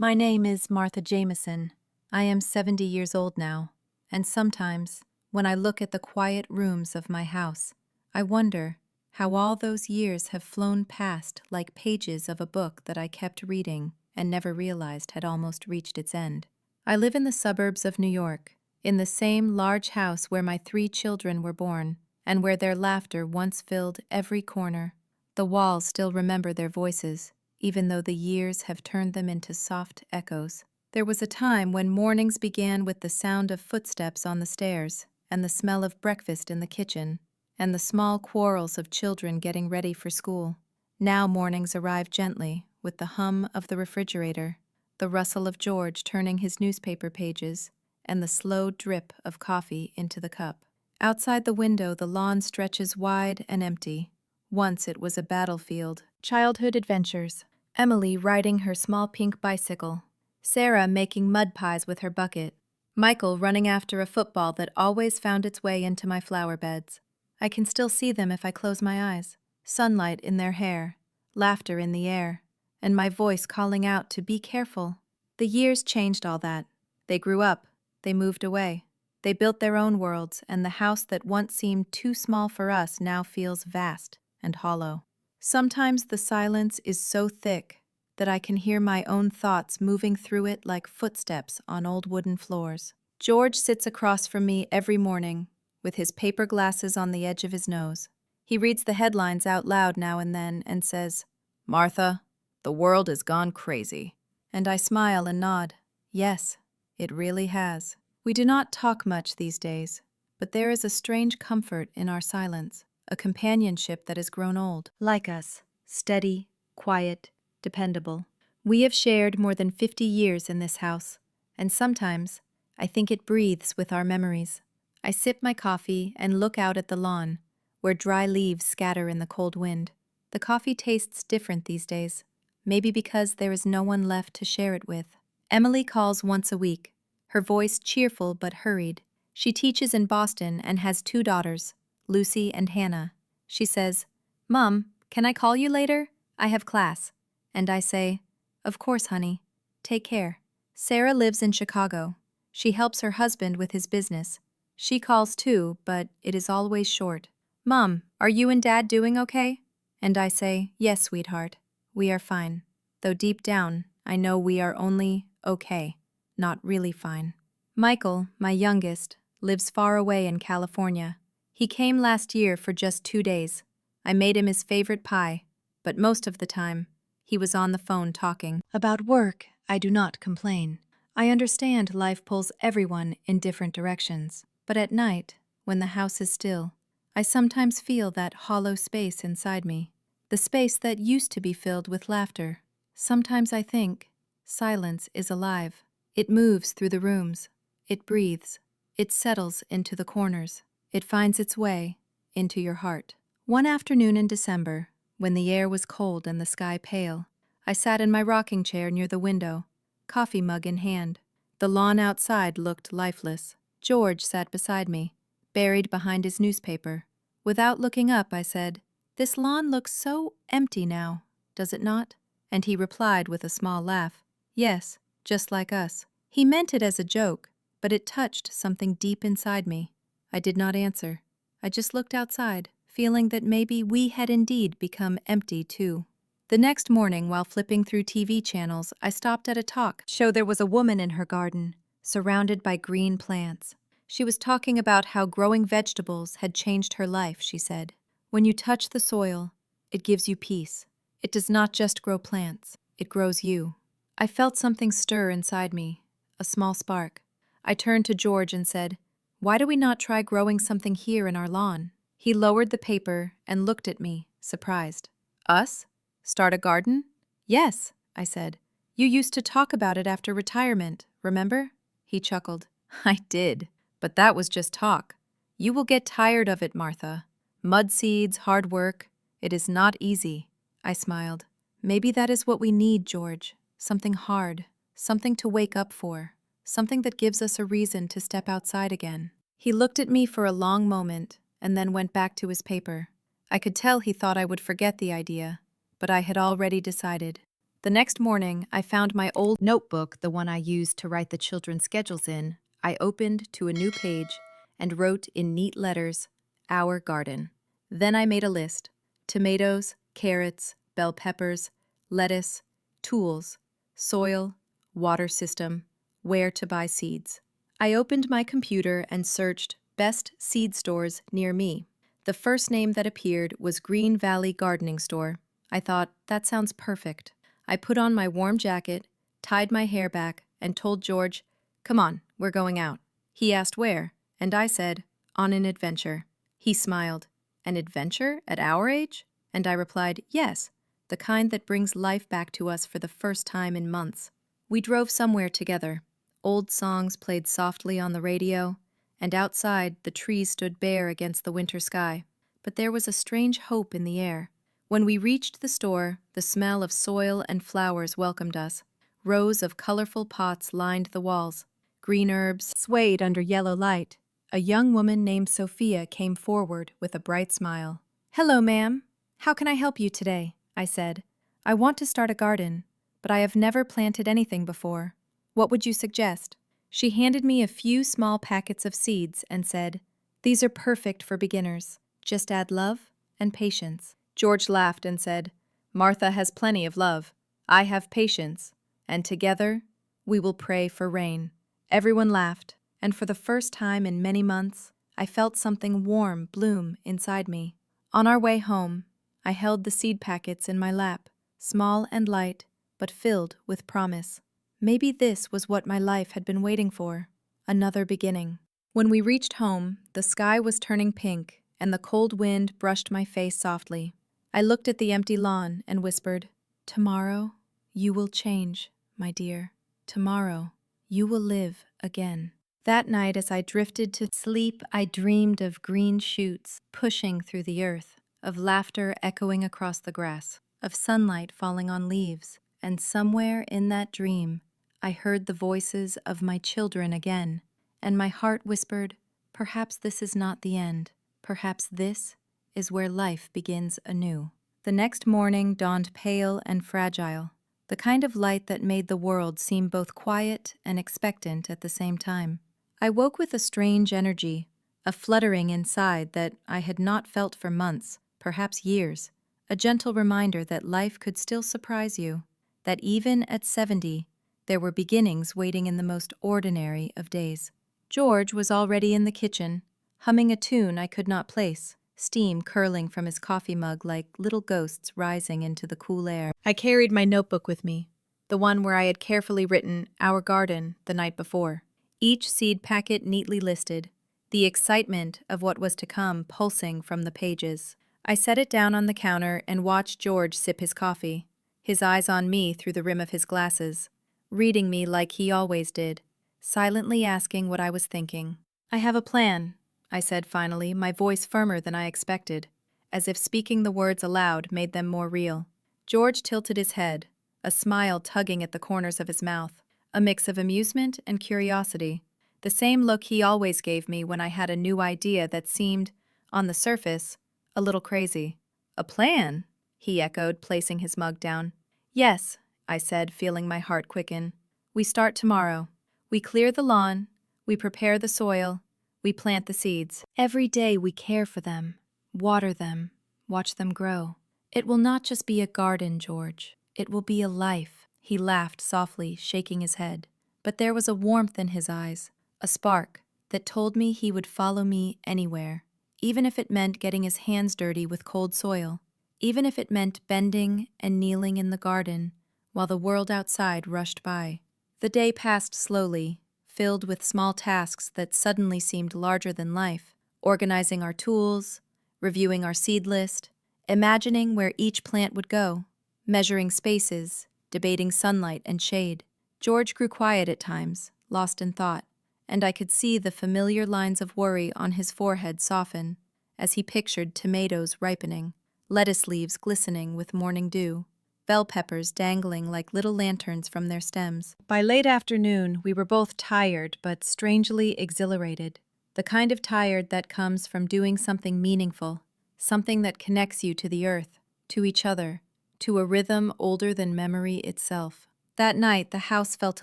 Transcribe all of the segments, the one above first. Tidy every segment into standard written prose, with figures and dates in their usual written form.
My name is Martha Jameson. I am 70 years old now, and sometimes, when I look at the quiet rooms of my house, I wonder how all those years have flown past like pages of a book that I kept reading and never realized had almost reached its end. I live in the suburbs of New York, in the same large house where my 3 children were born, and where their laughter once filled every corner. The walls still remember their voices, even though the years have turned them into soft echoes. There was a time when mornings began with the sound of footsteps on the stairs, and the smell of breakfast in the kitchen, and the small quarrels of children getting ready for school. Now mornings arrive gently, with the hum of the refrigerator, the rustle of George turning his newspaper pages, and the slow drip of coffee into the cup. Outside the window, the lawn stretches wide and empty. Once it was a battlefield. Childhood adventures. Emily riding her small pink bicycle. Sarah making mud pies with her bucket. Michael running after a football that always found its way into my flower beds. I can still see them if I close my eyes. Sunlight in their hair, laughter in the air, and my voice calling out to be careful. The years changed all that. They grew up. They moved away. They built their own worlds, and the house that once seemed too small for us now feels vast and hollow. Sometimes the silence is so thick that I can hear my own thoughts moving through it like footsteps on old wooden floors. George sits across from me every morning, with his paper glasses on the edge of his nose. He reads the headlines out loud now and then and says, "Martha, the world has gone crazy." And I smile and nod. Yes, it really has. We do not talk much these days, but there is a strange comfort in our silence. A companionship that has grown old, like us, steady, quiet, dependable. We have shared more than 50 years in this house, and sometimes I think it breathes with our memories. I sip my coffee and look out at the lawn, where dry leaves scatter in the cold wind. The coffee tastes different these days, maybe because there is no one left to share it with. Emily calls once a week, her voice cheerful but hurried. She teaches in Boston and has 2 daughters, Lucy and Hannah. She says, "Mom, can I call you later? I have class." And I say, "Of course, honey. Take care." Sarah lives in Chicago. She helps her husband with his business. She calls too, but it is always short. "Mom, are you and Dad doing okay?" And I say, "Yes, sweetheart. We are fine." Though deep down, I know we are only okay, not really fine. Michael, my youngest, lives far away in California. He came last year for just 2 days. I made him his favorite pie, but most of the time, he was on the phone talking. About work, I do not complain. I understand life pulls everyone in different directions, but at night, when the house is still, I sometimes feel that hollow space inside me, the space that used to be filled with laughter. Sometimes I think, silence is alive. It moves through the rooms. It breathes. It settles into the corners. It finds its way into your heart. One afternoon in December, when the air was cold and the sky pale, I sat in my rocking chair near the window, coffee mug in hand. The lawn outside looked lifeless. George sat beside me, buried behind his newspaper. Without looking up, I said, "This lawn looks so empty now, does it not?" And he replied with a small laugh, "Yes, just like us." He meant it as a joke, but it touched something deep inside me. I did not answer. I just looked outside, feeling that maybe we had indeed become empty too. The next morning, while flipping through TV channels, I stopped at a talk show. There was a woman in her garden, surrounded by green plants. She was talking about how growing vegetables had changed her life, she said. When you touch the soil, it gives you peace. It does not just grow plants, it grows you. I felt something stir inside me, a small spark. I turned to George and said, "Why do we not try growing something here in our lawn?" He lowered the paper and looked at me, surprised. "Us? Start a garden?" "Yes," I said. "You used to talk about it after retirement, remember?" He chuckled. "I did, but that was just talk. You will get tired of it, Martha. Mud seeds, hard work. It is not easy." I smiled. "Maybe that is what we need, George. Something hard, something to wake up for. Something that gives us a reason to step outside again." He looked at me for a long moment and then went back to his paper. I could tell he thought I would forget the idea, but I had already decided. The next morning, I found my old notebook, the one I used to write the children's schedules in. I opened to a new page and wrote in neat letters, "Our garden." Then I made a list: tomatoes, carrots, bell peppers, lettuce, tools, soil, water system, where to buy seeds. I opened my computer and searched best seed stores near me. The first name that appeared was Green Valley Gardening Store. I thought, that sounds perfect. I put on my warm jacket, tied my hair back, and told George, "Come on, we're going out." He asked where, and I said, "On an adventure." He smiled. "An adventure at our age?" And I replied, "Yes, the kind that brings life back to us for the first time in months." We drove somewhere together. Old songs played softly on the radio, and outside the trees stood bare against the winter sky. But there was a strange hope in the air. When we reached the store, the smell of soil and flowers welcomed us. Rows of colorful pots lined the walls. Green herbs swayed under yellow light. A young woman named Sophia came forward with a bright smile. "Hello, ma'am. How can I help you today?" I said. "I want to start a garden, but I have never planted anything before. What would you suggest?" She handed me a few small packets of seeds and said, "These are perfect for beginners. Just add love and patience." George laughed and said, "Martha has plenty of love. I have patience, and together we will pray for rain." Everyone laughed, and for the first time in many months, I felt something warm bloom inside me. On our way home, I held the seed packets in my lap, small and light, but filled with promise. Maybe this was what my life had been waiting for, another beginning. When we reached home, the sky was turning pink, and the cold wind brushed my face softly. I looked at the empty lawn and whispered, "Tomorrow, you will change, my dear. Tomorrow, you will live again." That night, as I drifted to sleep, I dreamed of green shoots pushing through the earth, of laughter echoing across the grass, of sunlight falling on leaves, and somewhere in that dream, I heard the voices of my children again, and my heart whispered, "Perhaps this is not the end. Perhaps this is where life begins anew." The next morning dawned pale and fragile, the kind of light that made the world seem both quiet and expectant at the same time. I woke with a strange energy, a fluttering inside that I had not felt for months, perhaps years, a gentle reminder that life could still surprise you, that even at 70, there were beginnings waiting in the most ordinary of days. George was already in the kitchen, humming a tune I could not place, steam curling from his coffee mug like little ghosts rising into the cool air. I carried my notebook with me, the one where I had carefully written "Our Garden" the night before. Each seed packet neatly listed, the excitement of what was to come pulsing from the pages. I set it down on the counter and watched George sip his coffee, his eyes on me through the rim of his glasses, reading me like he always did, silently asking what I was thinking. "I have a plan," I said finally, my voice firmer than I expected, as if speaking the words aloud made them more real. George tilted his head, a smile tugging at the corners of his mouth, a mix of amusement and curiosity, the same look he always gave me when I had a new idea that seemed, on the surface, a little crazy. "A plan?" he echoed, placing his mug down. "Yes," I said, feeling my heart quicken. "We start tomorrow. We clear the lawn, we prepare the soil, we plant the seeds. Every day we care for them, water them, watch them grow. It will not just be a garden, George. It will be a life." He laughed softly, shaking his head. But there was a warmth in his eyes, a spark, that told me he would follow me anywhere, even if it meant getting his hands dirty with cold soil, even if it meant bending and kneeling in the garden while the world outside rushed by. The day passed slowly, filled with small tasks that suddenly seemed larger than life, organizing our tools, reviewing our seed list, imagining where each plant would go, measuring spaces, debating sunlight and shade. George grew quiet at times, lost in thought, and I could see the familiar lines of worry on his forehead soften as he pictured tomatoes ripening, lettuce leaves glistening with morning dew, bell peppers dangling like little lanterns from their stems. By late afternoon, we were both tired but strangely exhilarated, the kind of tired that comes from doing something meaningful, something that connects you to the earth, to each other, to a rhythm older than memory itself. That night, the house felt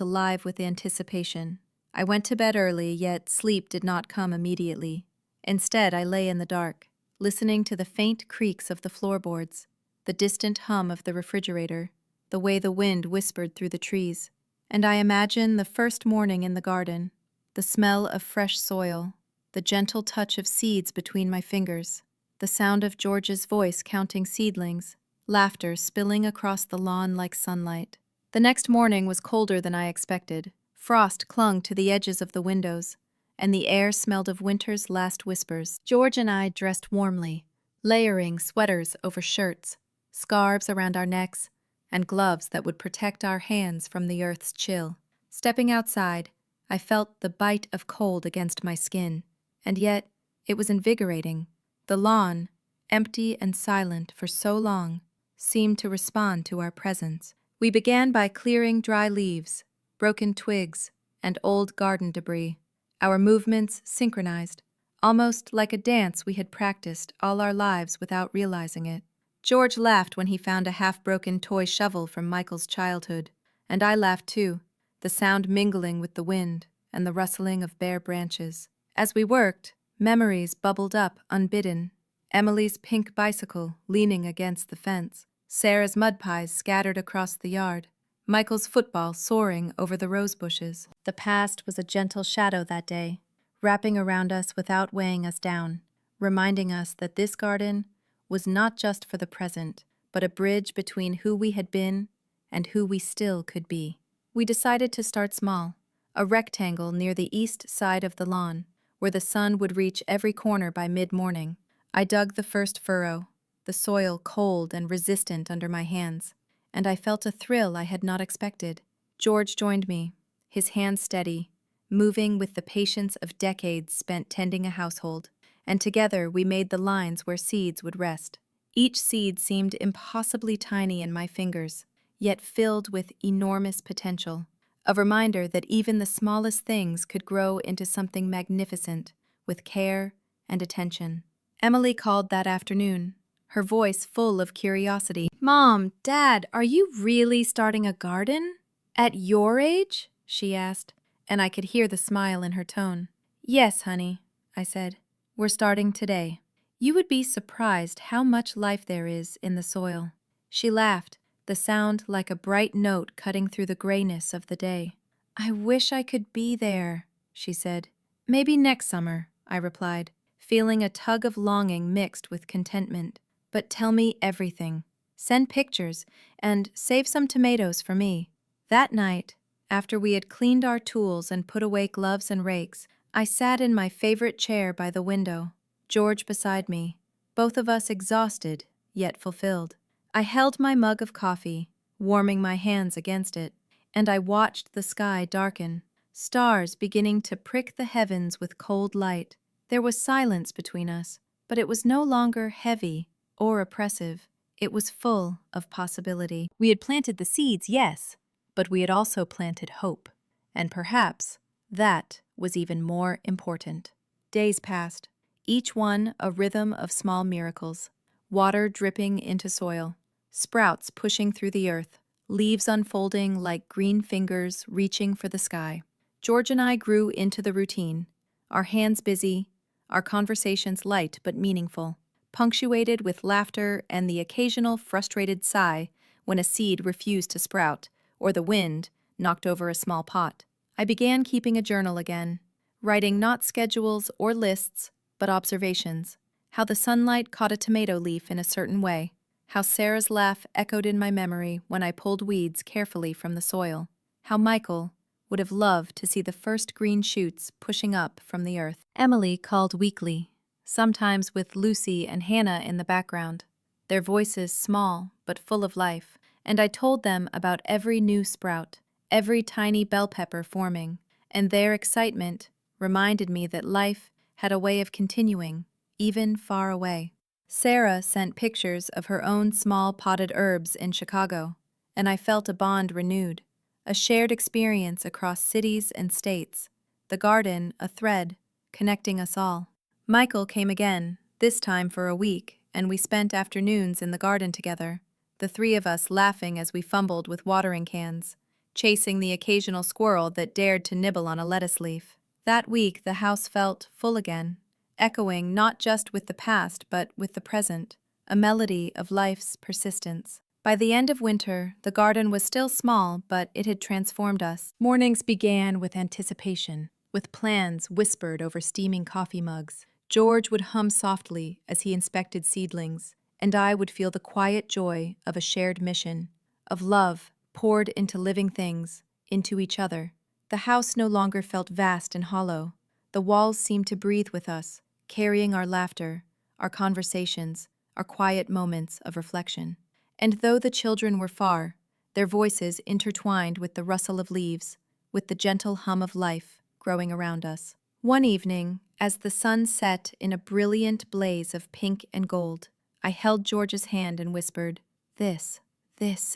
alive with anticipation. I went to bed early, yet sleep did not come immediately. Instead, I lay in the dark, listening to the faint creaks of the floorboards, the distant hum of the refrigerator, the way the wind whispered through the trees. And I imagined the first morning in the garden, the smell of fresh soil, the gentle touch of seeds between my fingers, the sound of George's voice counting seedlings, laughter spilling across the lawn like sunlight. The next morning was colder than I expected. Frost clung to the edges of the windows, and the air smelled of winter's last whispers. George and I dressed warmly, layering sweaters over shirts, scarves around our necks, and gloves that would protect our hands from the earth's chill. Stepping outside, I felt the bite of cold against my skin, and yet it was invigorating. The lawn, empty and silent for so long, seemed to respond to our presence. We began by clearing dry leaves, broken twigs, and old garden debris. Our movements synchronized, almost like a dance we had practiced all our lives without realizing it. George laughed when he found a half-broken toy shovel from Michael's childhood, and I laughed too, the sound mingling with the wind and the rustling of bare branches. As we worked, memories bubbled up unbidden. Emily's pink bicycle leaning against the fence, Sarah's mud pies scattered across the yard, Michael's football soaring over the rose bushes. The past was a gentle shadow that day, wrapping around us without weighing us down, reminding us that this garden was not just for the present, but a bridge between who we had been and who we still could be. We decided to start small, a rectangle near the east side of the lawn, where the sun would reach every corner by mid-morning. I dug the first furrow, the soil cold and resistant under my hands, and I felt a thrill I had not expected. George joined me, his hands steady, moving with the patience of decades spent tending a household, and together we made the lines where seeds would rest. Each seed seemed impossibly tiny in my fingers, yet filled with enormous potential, a reminder that even the smallest things could grow into something magnificent with care and attention. Emily called that afternoon, her voice full of curiosity. "Mom, Dad, are you really starting a garden? At your age?" she asked, and I could hear the smile in her tone. "Yes, honey," I said. "We're starting today. You would be surprised how much life there is in the soil." She laughed, the sound like a bright note cutting through the grayness of the day. "I wish I could be there," she said. "Maybe next summer," I replied, feeling a tug of longing mixed with contentment. "But tell me everything. Send pictures, and save some tomatoes for me." That night, after we had cleaned our tools and put away gloves and rakes, I sat in my favorite chair by the window, George beside me, both of us exhausted, yet fulfilled. I held my mug of coffee, warming my hands against it, and I watched the sky darken, stars beginning to prick the heavens with cold light. There was silence between us, but it was no longer heavy or oppressive. It was full of possibility. We had planted the seeds, yes, but we had also planted hope. And perhaps that was even more important. Days passed, each one a rhythm of small miracles. Water dripping into soil, sprouts pushing through the earth, leaves unfolding like green fingers reaching for the sky. George and I grew into the routine, our hands busy, our conversations light but meaningful, punctuated with laughter and the occasional frustrated sigh when a seed refused to sprout or the wind knocked over a small pot. I began keeping a journal again, writing not schedules or lists, but observations. How the sunlight caught a tomato leaf in a certain way, how Sarah's laugh echoed in my memory when I pulled weeds carefully from the soil, how Michael would have loved to see the first green shoots pushing up from the earth. Emily called weekly, sometimes with Lucy and Hannah in the background, their voices small but full of life, and I told them about every new sprout, every tiny bell pepper forming, and their excitement reminded me that life had a way of continuing, even far away. Sarah sent pictures of her own small potted herbs in Chicago, and I felt a bond renewed, a shared experience across cities and states, the garden a thread connecting us all. Michael came again, this time for a week, and we spent afternoons in the garden together, the three of us laughing as we fumbled with watering cans, chasing the occasional squirrel that dared to nibble on a lettuce leaf. That week, the house felt full again, echoing not just with the past but with the present, a melody of life's persistence. By the end of winter, the garden was still small, but it had transformed us. Mornings began with anticipation, with plans whispered over steaming coffee mugs. George would hum softly as he inspected seedlings, and I would feel the quiet joy of a shared mission, of love poured into living things, into each other. The house no longer felt vast and hollow. The walls seemed to breathe with us, carrying our laughter, our conversations, our quiet moments of reflection. And though the children were far, their voices intertwined with the rustle of leaves, with the gentle hum of life growing around us. One evening, as the sun set in a brilliant blaze of pink and gold, I held George's hand and whispered, "This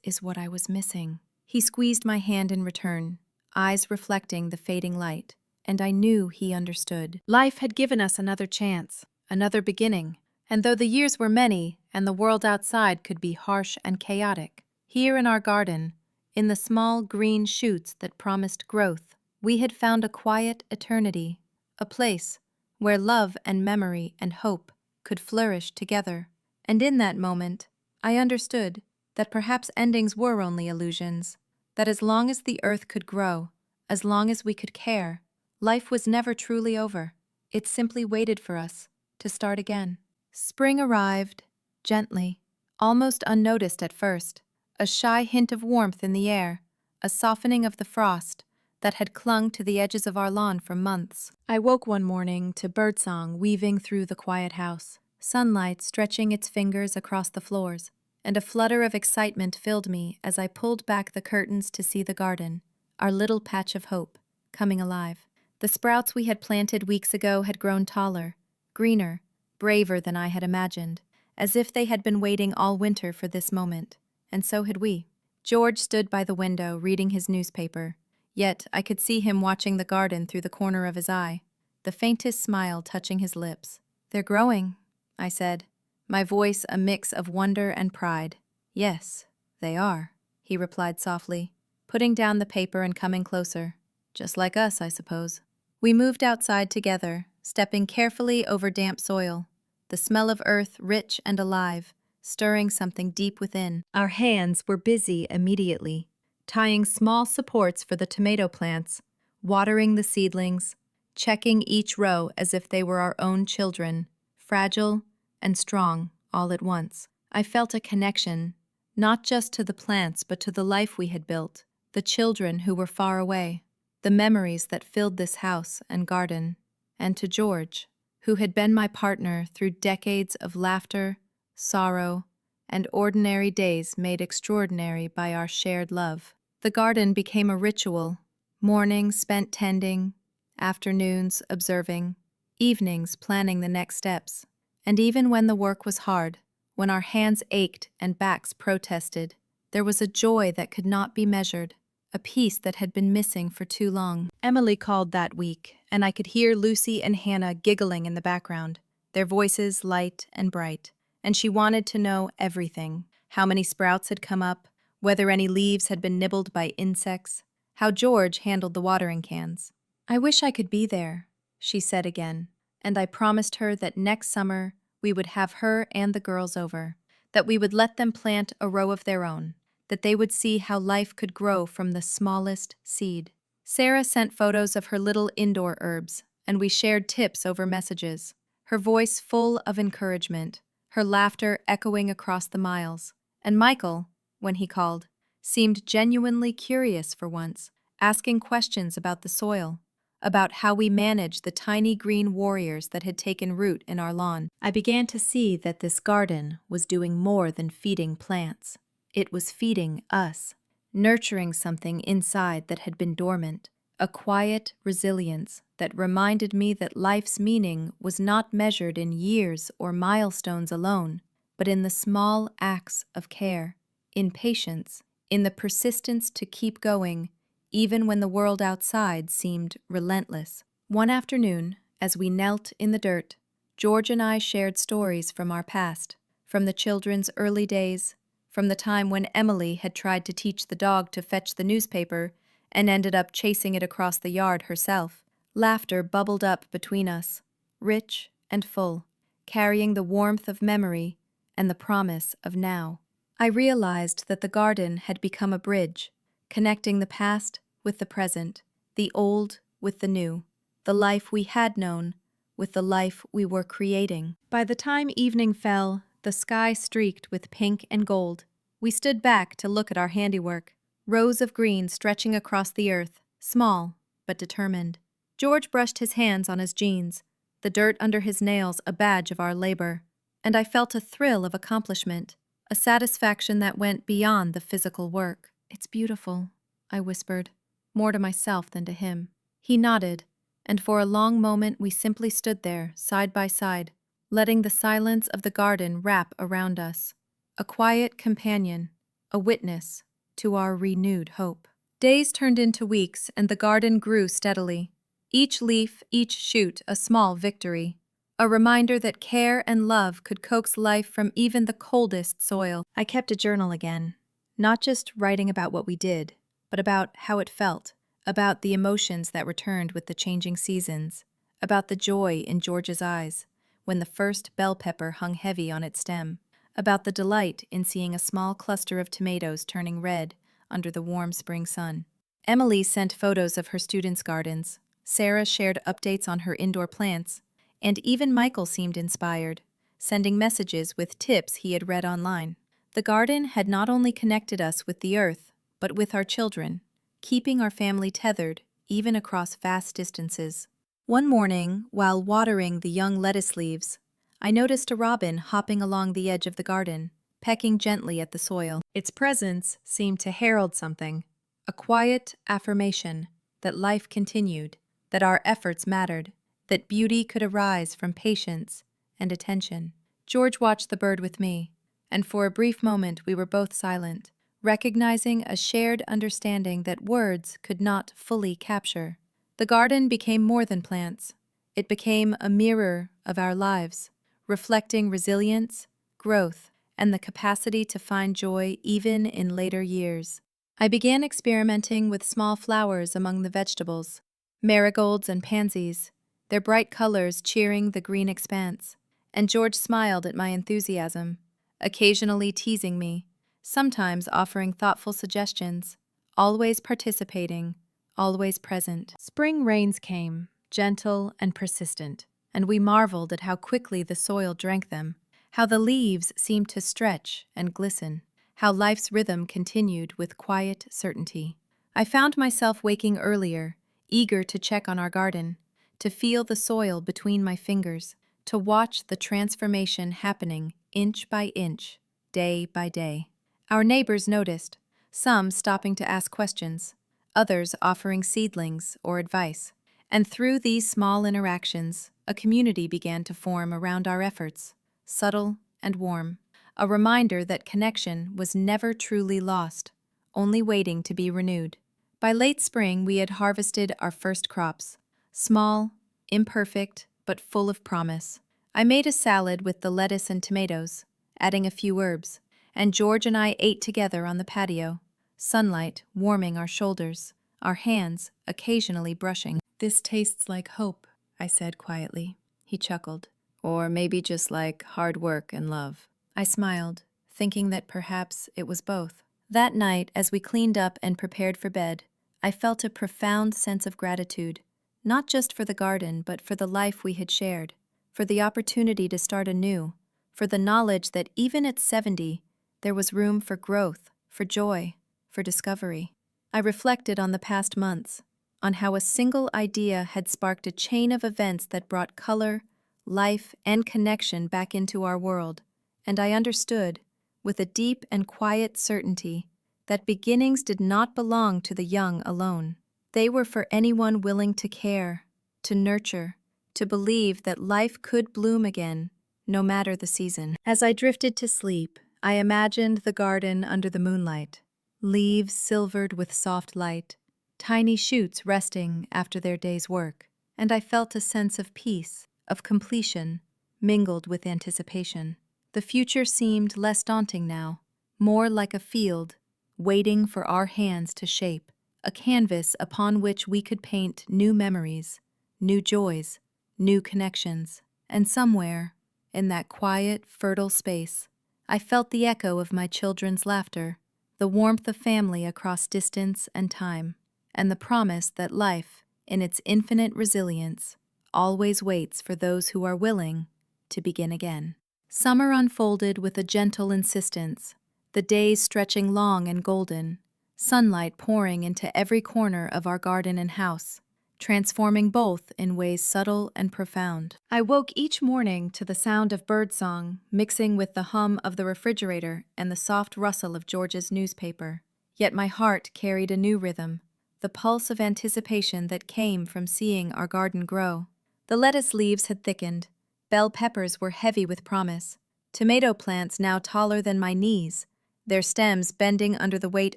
is what I was missing." He squeezed my hand in return, eyes reflecting the fading light, and I knew he understood. Life had given us another chance, another beginning. And though the years were many, and the world outside could be harsh and chaotic, here in our garden, in the small green shoots that promised growth, we had found a quiet eternity, a place where love and memory and hope could flourish together. And in that moment, I understood that perhaps endings were only illusions, that as long as the earth could grow, as long as we could care, life was never truly over. It simply waited for us to start again. Spring arrived, gently, almost unnoticed at first, a shy hint of warmth in the air, a softening of the frost that had clung to the edges of our lawn for months. I woke one morning to birdsong weaving through the quiet house, sunlight stretching its fingers across the floors, and a flutter of excitement filled me as I pulled back the curtains to see the garden, our little patch of hope, coming alive. The sprouts we had planted weeks ago had grown taller, greener, braver than I had imagined, as if they had been waiting all winter for this moment, and so had we. George stood by the window reading his newspaper, yet I could see him watching the garden through the corner of his eye, the faintest smile touching his lips. "They're growing," I said, my voice a mix of wonder and pride. "Yes, they are," he replied softly, putting down the paper and coming closer. "Just like us, I suppose." We moved outside together, stepping carefully over damp soil, the smell of earth rich and alive, stirring something deep within. Our hands were busy immediately, tying small supports for the tomato plants, watering the seedlings, checking each row as if they were our own children, fragile and strong all at once. I felt a connection, not just to the plants but to the life we had built, the children who were far away, the memories that filled this house and garden, and to George, who had been my partner through decades of laughter, sorrow, and ordinary days made extraordinary by our shared love. The garden became a ritual, mornings spent tending, afternoons observing, evenings planning the next steps. And even when the work was hard, when our hands ached and backs protested, there was a joy that could not be measured, a peace that had been missing for too long. Emily called that week, and I could hear Lucy and Hannah giggling in the background, their voices light and bright, and she wanted to know everything: how many sprouts had come up, whether any leaves had been nibbled by insects, how George handled the watering cans. "I wish I could be there," she said again, and I promised her that next summer we would have her and the girls over, that we would let them plant a row of their own, that they would see how life could grow from the smallest seed. Sarah sent photos of her little indoor herbs, and we shared tips over messages, her voice full of encouragement, her laughter echoing across the miles. And Michael, when he called, seemed genuinely curious for once, asking questions about the soil, about how we managed the tiny green warriors that had taken root in our lawn. I began to see that this garden was doing more than feeding plants. It was feeding us, nurturing something inside that had been dormant, a quiet resilience that reminded me that life's meaning was not measured in years or milestones alone, but in the small acts of care, in patience, in the persistence to keep going, even when the world outside seemed relentless. One afternoon, as we knelt in the dirt, George and I shared stories from our past, from the children's early days, from the time when Emily had tried to teach the dog to fetch the newspaper and ended up chasing it across the yard herself. Laughter bubbled up between us, rich and full, carrying the warmth of memory and the promise of now. I realized that the garden had become a bridge, connecting the past with the present, the old with the new, the life we had known with the life we were creating. By the time evening fell, the sky streaked with pink and gold. We stood back to look at our handiwork, rows of green stretching across the earth, small but determined. George brushed his hands on his jeans, the dirt under his nails a badge of our labor, and I felt a thrill of accomplishment, a satisfaction that went beyond the physical work. "It's beautiful," I whispered, more to myself than to him. He nodded, and for a long moment we simply stood there, side by side, letting the silence of the garden wrap around us, a quiet companion, a witness to our renewed hope. Days turned into weeks, and the garden grew steadily. Each leaf, each shoot, a small victory, a reminder that care and love could coax life from even the coldest soil. I kept a journal again, not just writing about what we did, but about how it felt, about the emotions that returned with the changing seasons, about the joy in George's eyes when the first bell pepper hung heavy on its stem, about the delight in seeing a small cluster of tomatoes turning red under the warm spring sun. Emily sent photos of her students' gardens, Sarah shared updates on her indoor plants, and even Michael seemed inspired, sending messages with tips he had read online. The garden had not only connected us with the earth, but with our children, keeping our family tethered even across vast distances. One morning, while watering the young lettuce leaves, I noticed a robin hopping along the edge of the garden, pecking gently at the soil. Its presence seemed to herald something, a quiet affirmation that life continued, that our efforts mattered, that beauty could arise from patience and attention. George watched the bird with me, and for a brief moment we were both silent, recognizing a shared understanding that words could not fully capture. The garden became more than plants. It became a mirror of our lives, reflecting resilience, growth, and the capacity to find joy even in later years. I began experimenting with small flowers among the vegetables, marigolds and pansies, their bright colors cheering the green expanse, and George smiled at my enthusiasm, occasionally teasing me, sometimes offering thoughtful suggestions, always participating, always present. Spring rains came, gentle and persistent, and we marveled at how quickly the soil drank them, how the leaves seemed to stretch and glisten, how life's rhythm continued with quiet certainty. I found myself waking earlier, eager to check on our garden, to feel the soil between my fingers, to watch the transformation happening inch by inch, day by day. Our neighbors noticed, some stopping to ask questions, others offering seedlings or advice. And through these small interactions, a community began to form around our efforts, subtle and warm, a reminder that connection was never truly lost, only waiting to be renewed. By late spring, we had harvested our first crops, small, imperfect, but full of promise. I made a salad with the lettuce and tomatoes, adding a few herbs, and George and I ate together on the patio, sunlight warming our shoulders, our hands occasionally brushing. "This tastes like hope," I said quietly. He chuckled. "Or maybe just like hard work and love." I smiled, thinking that perhaps it was both. That night, as we cleaned up and prepared for bed, I felt a profound sense of gratitude, not just for the garden, but for the life we had shared, for the opportunity to start anew, for the knowledge that even at 70, there was room for growth, for joy, for discovery. I reflected on the past months, on how a single idea had sparked a chain of events that brought color, life, and connection back into our world, and I understood, with a deep and quiet certainty, that beginnings did not belong to the young alone. They were for anyone willing to care, to nurture, to believe that life could bloom again, no matter the season. As I drifted to sleep, I imagined the garden under the moonlight, leaves silvered with soft light, tiny shoots resting after their day's work, and I felt a sense of peace, of completion, mingled with anticipation. The future seemed less daunting now, more like a field, waiting for our hands to shape, a canvas upon which we could paint new memories, new joys, new connections. And somewhere, in that quiet, fertile space, I felt the echo of my children's laughter, the warmth of family across distance and time, and the promise that life, in its infinite resilience, always waits for those who are willing to begin again. Summer unfolded with a gentle insistence, the days stretching long and golden, sunlight pouring into every corner of our garden and house, transforming both in ways subtle and profound. I woke each morning to the sound of birdsong, mixing with the hum of the refrigerator and the soft rustle of George's newspaper. Yet my heart carried a new rhythm, the pulse of anticipation that came from seeing our garden grow. The lettuce leaves had thickened, bell peppers were heavy with promise, tomato plants now taller than my knees, their stems bending under the weight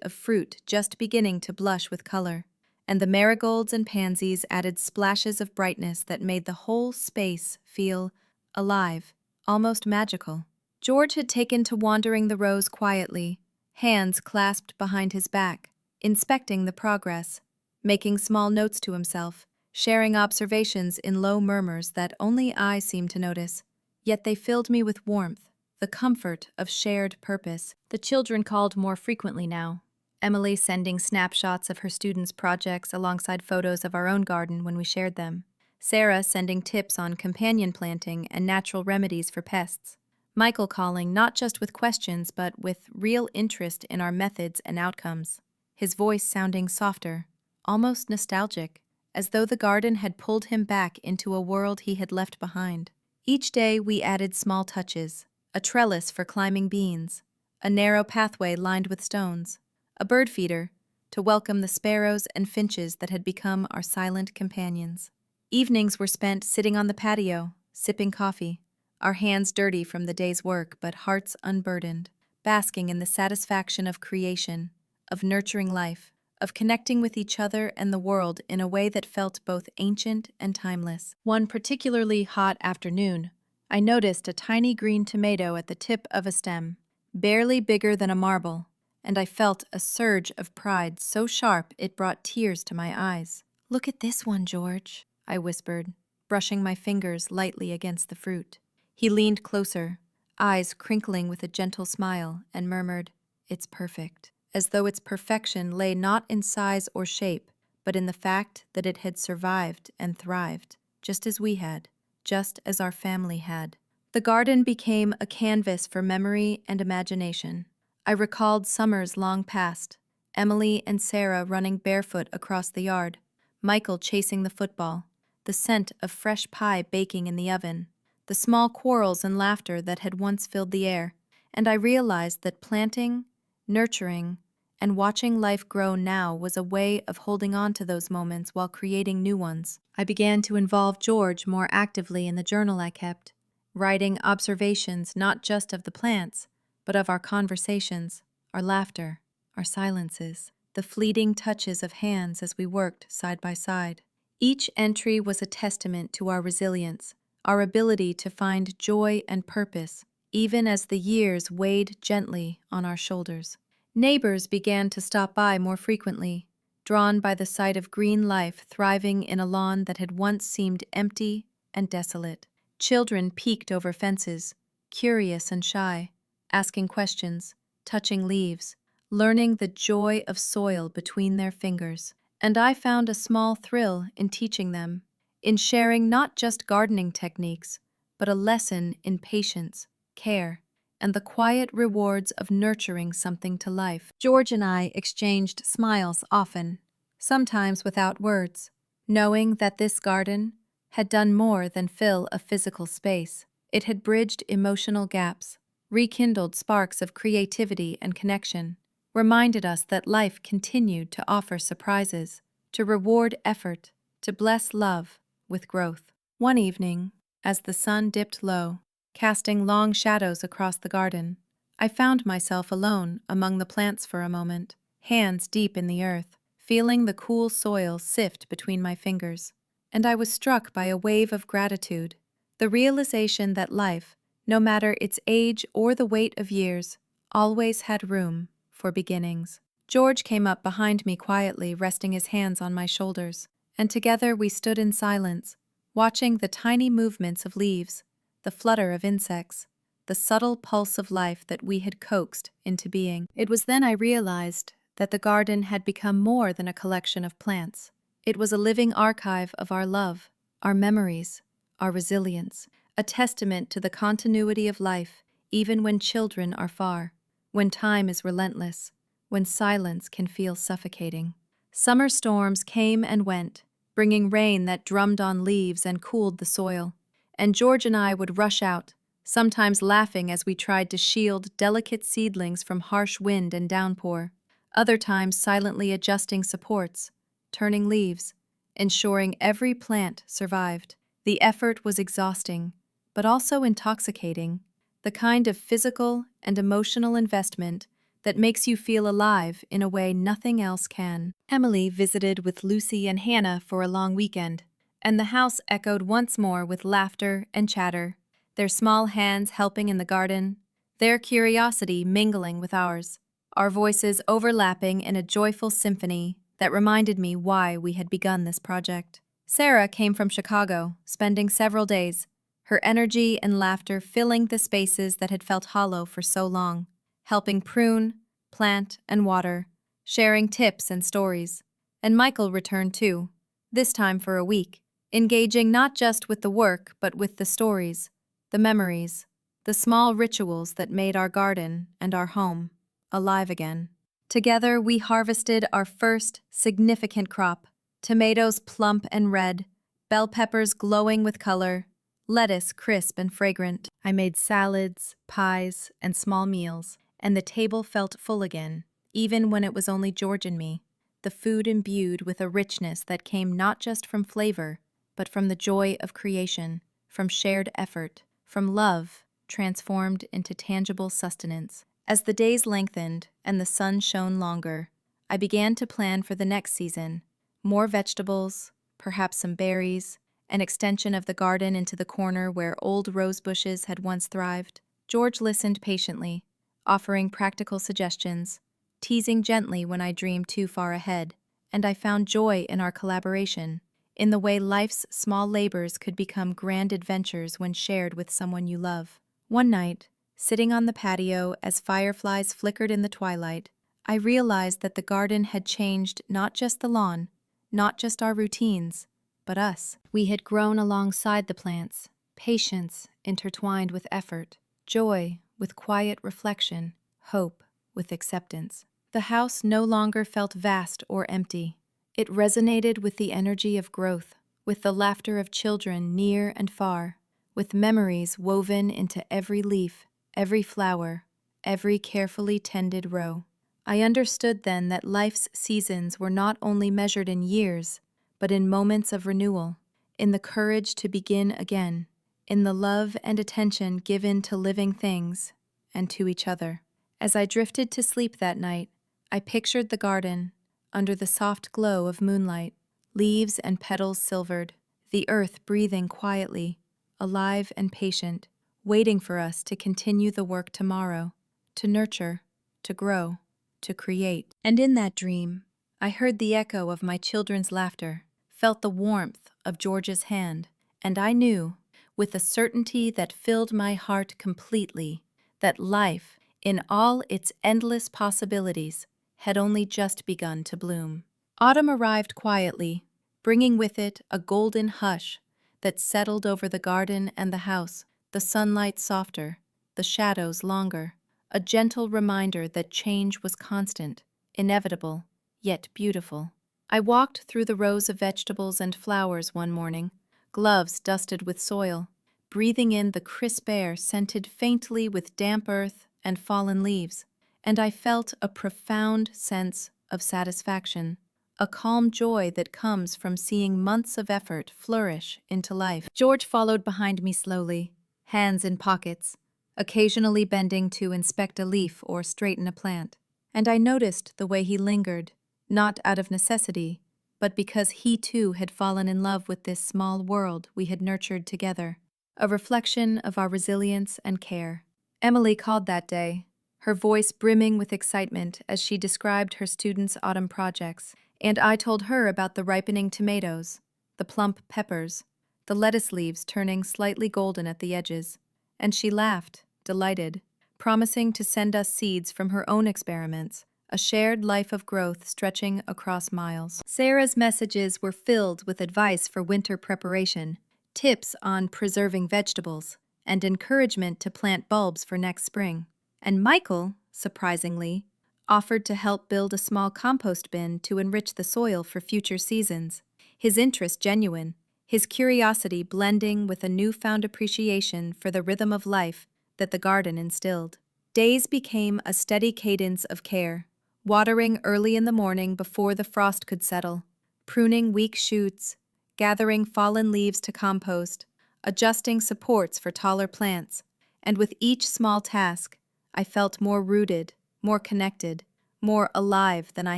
of fruit just beginning to blush with color, and the marigolds and pansies added splashes of brightness that made the whole space feel alive, almost magical. George had taken to wandering the rows quietly, hands clasped behind his back, inspecting the progress, making small notes to himself, sharing observations in low murmurs that only I seemed to notice. Yet they filled me with warmth, the comfort of shared purpose. The children called more frequently now, Emily sending snapshots of her students' projects alongside photos of our own garden when we shared them, Sarah sending tips on companion planting and natural remedies for pests, Michael calling not just with questions but with real interest in our methods and outcomes, his voice sounding softer, almost nostalgic, as though the garden had pulled him back into a world he had left behind. Each day we added small touches, a trellis for climbing beans, a narrow pathway lined with stones, a bird feeder to welcome the sparrows and finches that had become our silent companions. Evenings were spent sitting on the patio, sipping coffee, our hands dirty from the day's work but hearts unburdened, basking in the satisfaction of creation, of nurturing life, of connecting with each other and the world in a way that felt both ancient and timeless. One particularly hot afternoon, I noticed a tiny green tomato at the tip of a stem, barely bigger than a marble, and I felt a surge of pride so sharp it brought tears to my eyes. "Look at this one, George," I whispered, brushing my fingers lightly against the fruit. He leaned closer, eyes crinkling with a gentle smile, and murmured, "It's perfect," as though its perfection lay not in size or shape, but in the fact that it had survived and thrived, just as we had, just as our family had. The garden became a canvas for memory and imagination. I recalled summers long past, Emily and Sarah running barefoot across the yard, Michael chasing the football, the scent of fresh pie baking in the oven, the small quarrels and laughter that had once filled the air, and I realized that planting, nurturing, and watching life grow now was a way of holding on to those moments while creating new ones. I began to involve George more actively in the journal I kept, writing observations not just of the plants, but of our conversations, our laughter, our silences, the fleeting touches of hands as we worked side by side. Each entry was a testament to our resilience, our ability to find joy and purpose, even as the years weighed gently on our shoulders. Neighbors began to stop by more frequently, drawn by the sight of green life thriving in a lawn that had once seemed empty and desolate. Children peeked over fences, curious and shy, asking questions, touching leaves, learning the joy of soil between their fingers. And I found a small thrill in teaching them, in sharing not just gardening techniques, but a lesson in patience, care, and the quiet rewards of nurturing something to life. George and I exchanged smiles often, sometimes without words, knowing that this garden had done more than fill a physical space. It had bridged emotional gaps, rekindled sparks of creativity and connection, reminded us that life continued to offer surprises, to reward effort, to bless love with growth. One evening, as the sun dipped low, casting long shadows across the garden, I found myself alone among the plants for a moment, hands deep in the earth, feeling the cool soil sift between my fingers. And I was struck by a wave of gratitude, the realization that life, no matter its age or the weight of years, always had room for beginnings. George came up behind me quietly, resting his hands on my shoulders, and together we stood in silence, watching the tiny movements of leaves, the flutter of insects, the subtle pulse of life that we had coaxed into being. It was then I realized that the garden had become more than a collection of plants. It was a living archive of our love, our memories, our resilience, a testament to the continuity of life, even when children are far, when time is relentless, when silence can feel suffocating. Summer storms came and went, bringing rain that drummed on leaves and cooled the soil, and George and I would rush out, sometimes laughing as we tried to shield delicate seedlings from harsh wind and downpour, other times silently adjusting supports, turning leaves, ensuring every plant survived. The effort was exhausting, but also intoxicating, the kind of physical and emotional investment that makes you feel alive in a way nothing else can. Emily visited with Lucy and Hannah for a long weekend, and the house echoed once more with laughter and chatter, their small hands helping in the garden, their curiosity mingling with ours, our voices overlapping in a joyful symphony that reminded me why we had begun this project. Sarah came from Chicago, spending several days, her energy and laughter filling the spaces that had felt hollow for so long, helping prune, plant, and water, sharing tips and stories. And Michael returned too, this time for a week, engaging not just with the work but with the stories, the memories, the small rituals that made our garden and our home alive again. Together we harvested our first significant crop, tomatoes plump and red, bell peppers glowing with color, lettuce crisp and fragrant. I made salads, pies, and small meals, and the table felt full again, even when it was only George and me, the food imbued with a richness that came not just from flavor, but from the joy of creation, from shared effort, from love transformed into tangible sustenance. As the days lengthened and the sun shone longer, I began to plan for the next season. More vegetables, perhaps some berries, an extension of the garden into the corner where old rose bushes had once thrived. George listened patiently, offering practical suggestions, teasing gently when I dreamed too far ahead, and I found joy in our collaboration, in the way life's small labors could become grand adventures when shared with someone you love. One night, sitting on the patio as fireflies flickered in the twilight, I realized that the garden had changed not just the lawn, not just our routines, but us. We had grown alongside the plants, patience intertwined with effort, joy with quiet reflection, hope with acceptance. The house no longer felt vast or empty. It resonated with the energy of growth, with the laughter of children near and far, with memories woven into every leaf, every flower, every carefully tended row. I understood then that life's seasons were not only measured in years, but in moments of renewal, in the courage to begin again, in the love and attention given to living things and to each other. As I drifted to sleep that night, I pictured the garden, under the soft glow of moonlight, leaves and petals silvered, the earth breathing quietly, alive and patient, waiting for us to continue the work tomorrow, to nurture, to grow, to create. And in that dream, I heard the echo of my children's laughter, felt the warmth of George's hand, and I knew, with a certainty that filled my heart completely, that life, in all its endless possibilities, had only just begun to bloom. Autumn arrived quietly, bringing with it a golden hush that settled over the garden and the house, the sunlight softer, the shadows longer, a gentle reminder that change was constant, inevitable, yet beautiful. I walked through the rows of vegetables and flowers one morning, gloves dusted with soil, breathing in the crisp air scented faintly with damp earth and fallen leaves, and I felt a profound sense of satisfaction, a calm joy that comes from seeing months of effort flourish into life. George followed behind me slowly, hands in pockets, occasionally bending to inspect a leaf or straighten a plant, and I noticed the way he lingered, not out of necessity, but because he too had fallen in love with this small world we had nurtured together, a reflection of our resilience and care. Emily called that day, her voice brimming with excitement as she described her students' autumn projects, and I told her about the ripening tomatoes, the plump peppers, the lettuce leaves turning slightly golden at the edges, and she laughed, delighted, promising to send us seeds from her own experiments, a shared life of growth stretching across miles. Sarah's messages were filled with advice for winter preparation, tips on preserving vegetables, and encouragement to plant bulbs for next spring. And Michael, surprisingly, offered to help build a small compost bin to enrich the soil for future seasons, his interest genuine, his curiosity blending with a newfound appreciation for the rhythm of life that the garden instilled. Days became a steady cadence of care, watering early in the morning before the frost could settle, pruning weak shoots, gathering fallen leaves to compost, adjusting supports for taller plants, and with each small task, I felt more rooted, more connected, more alive than I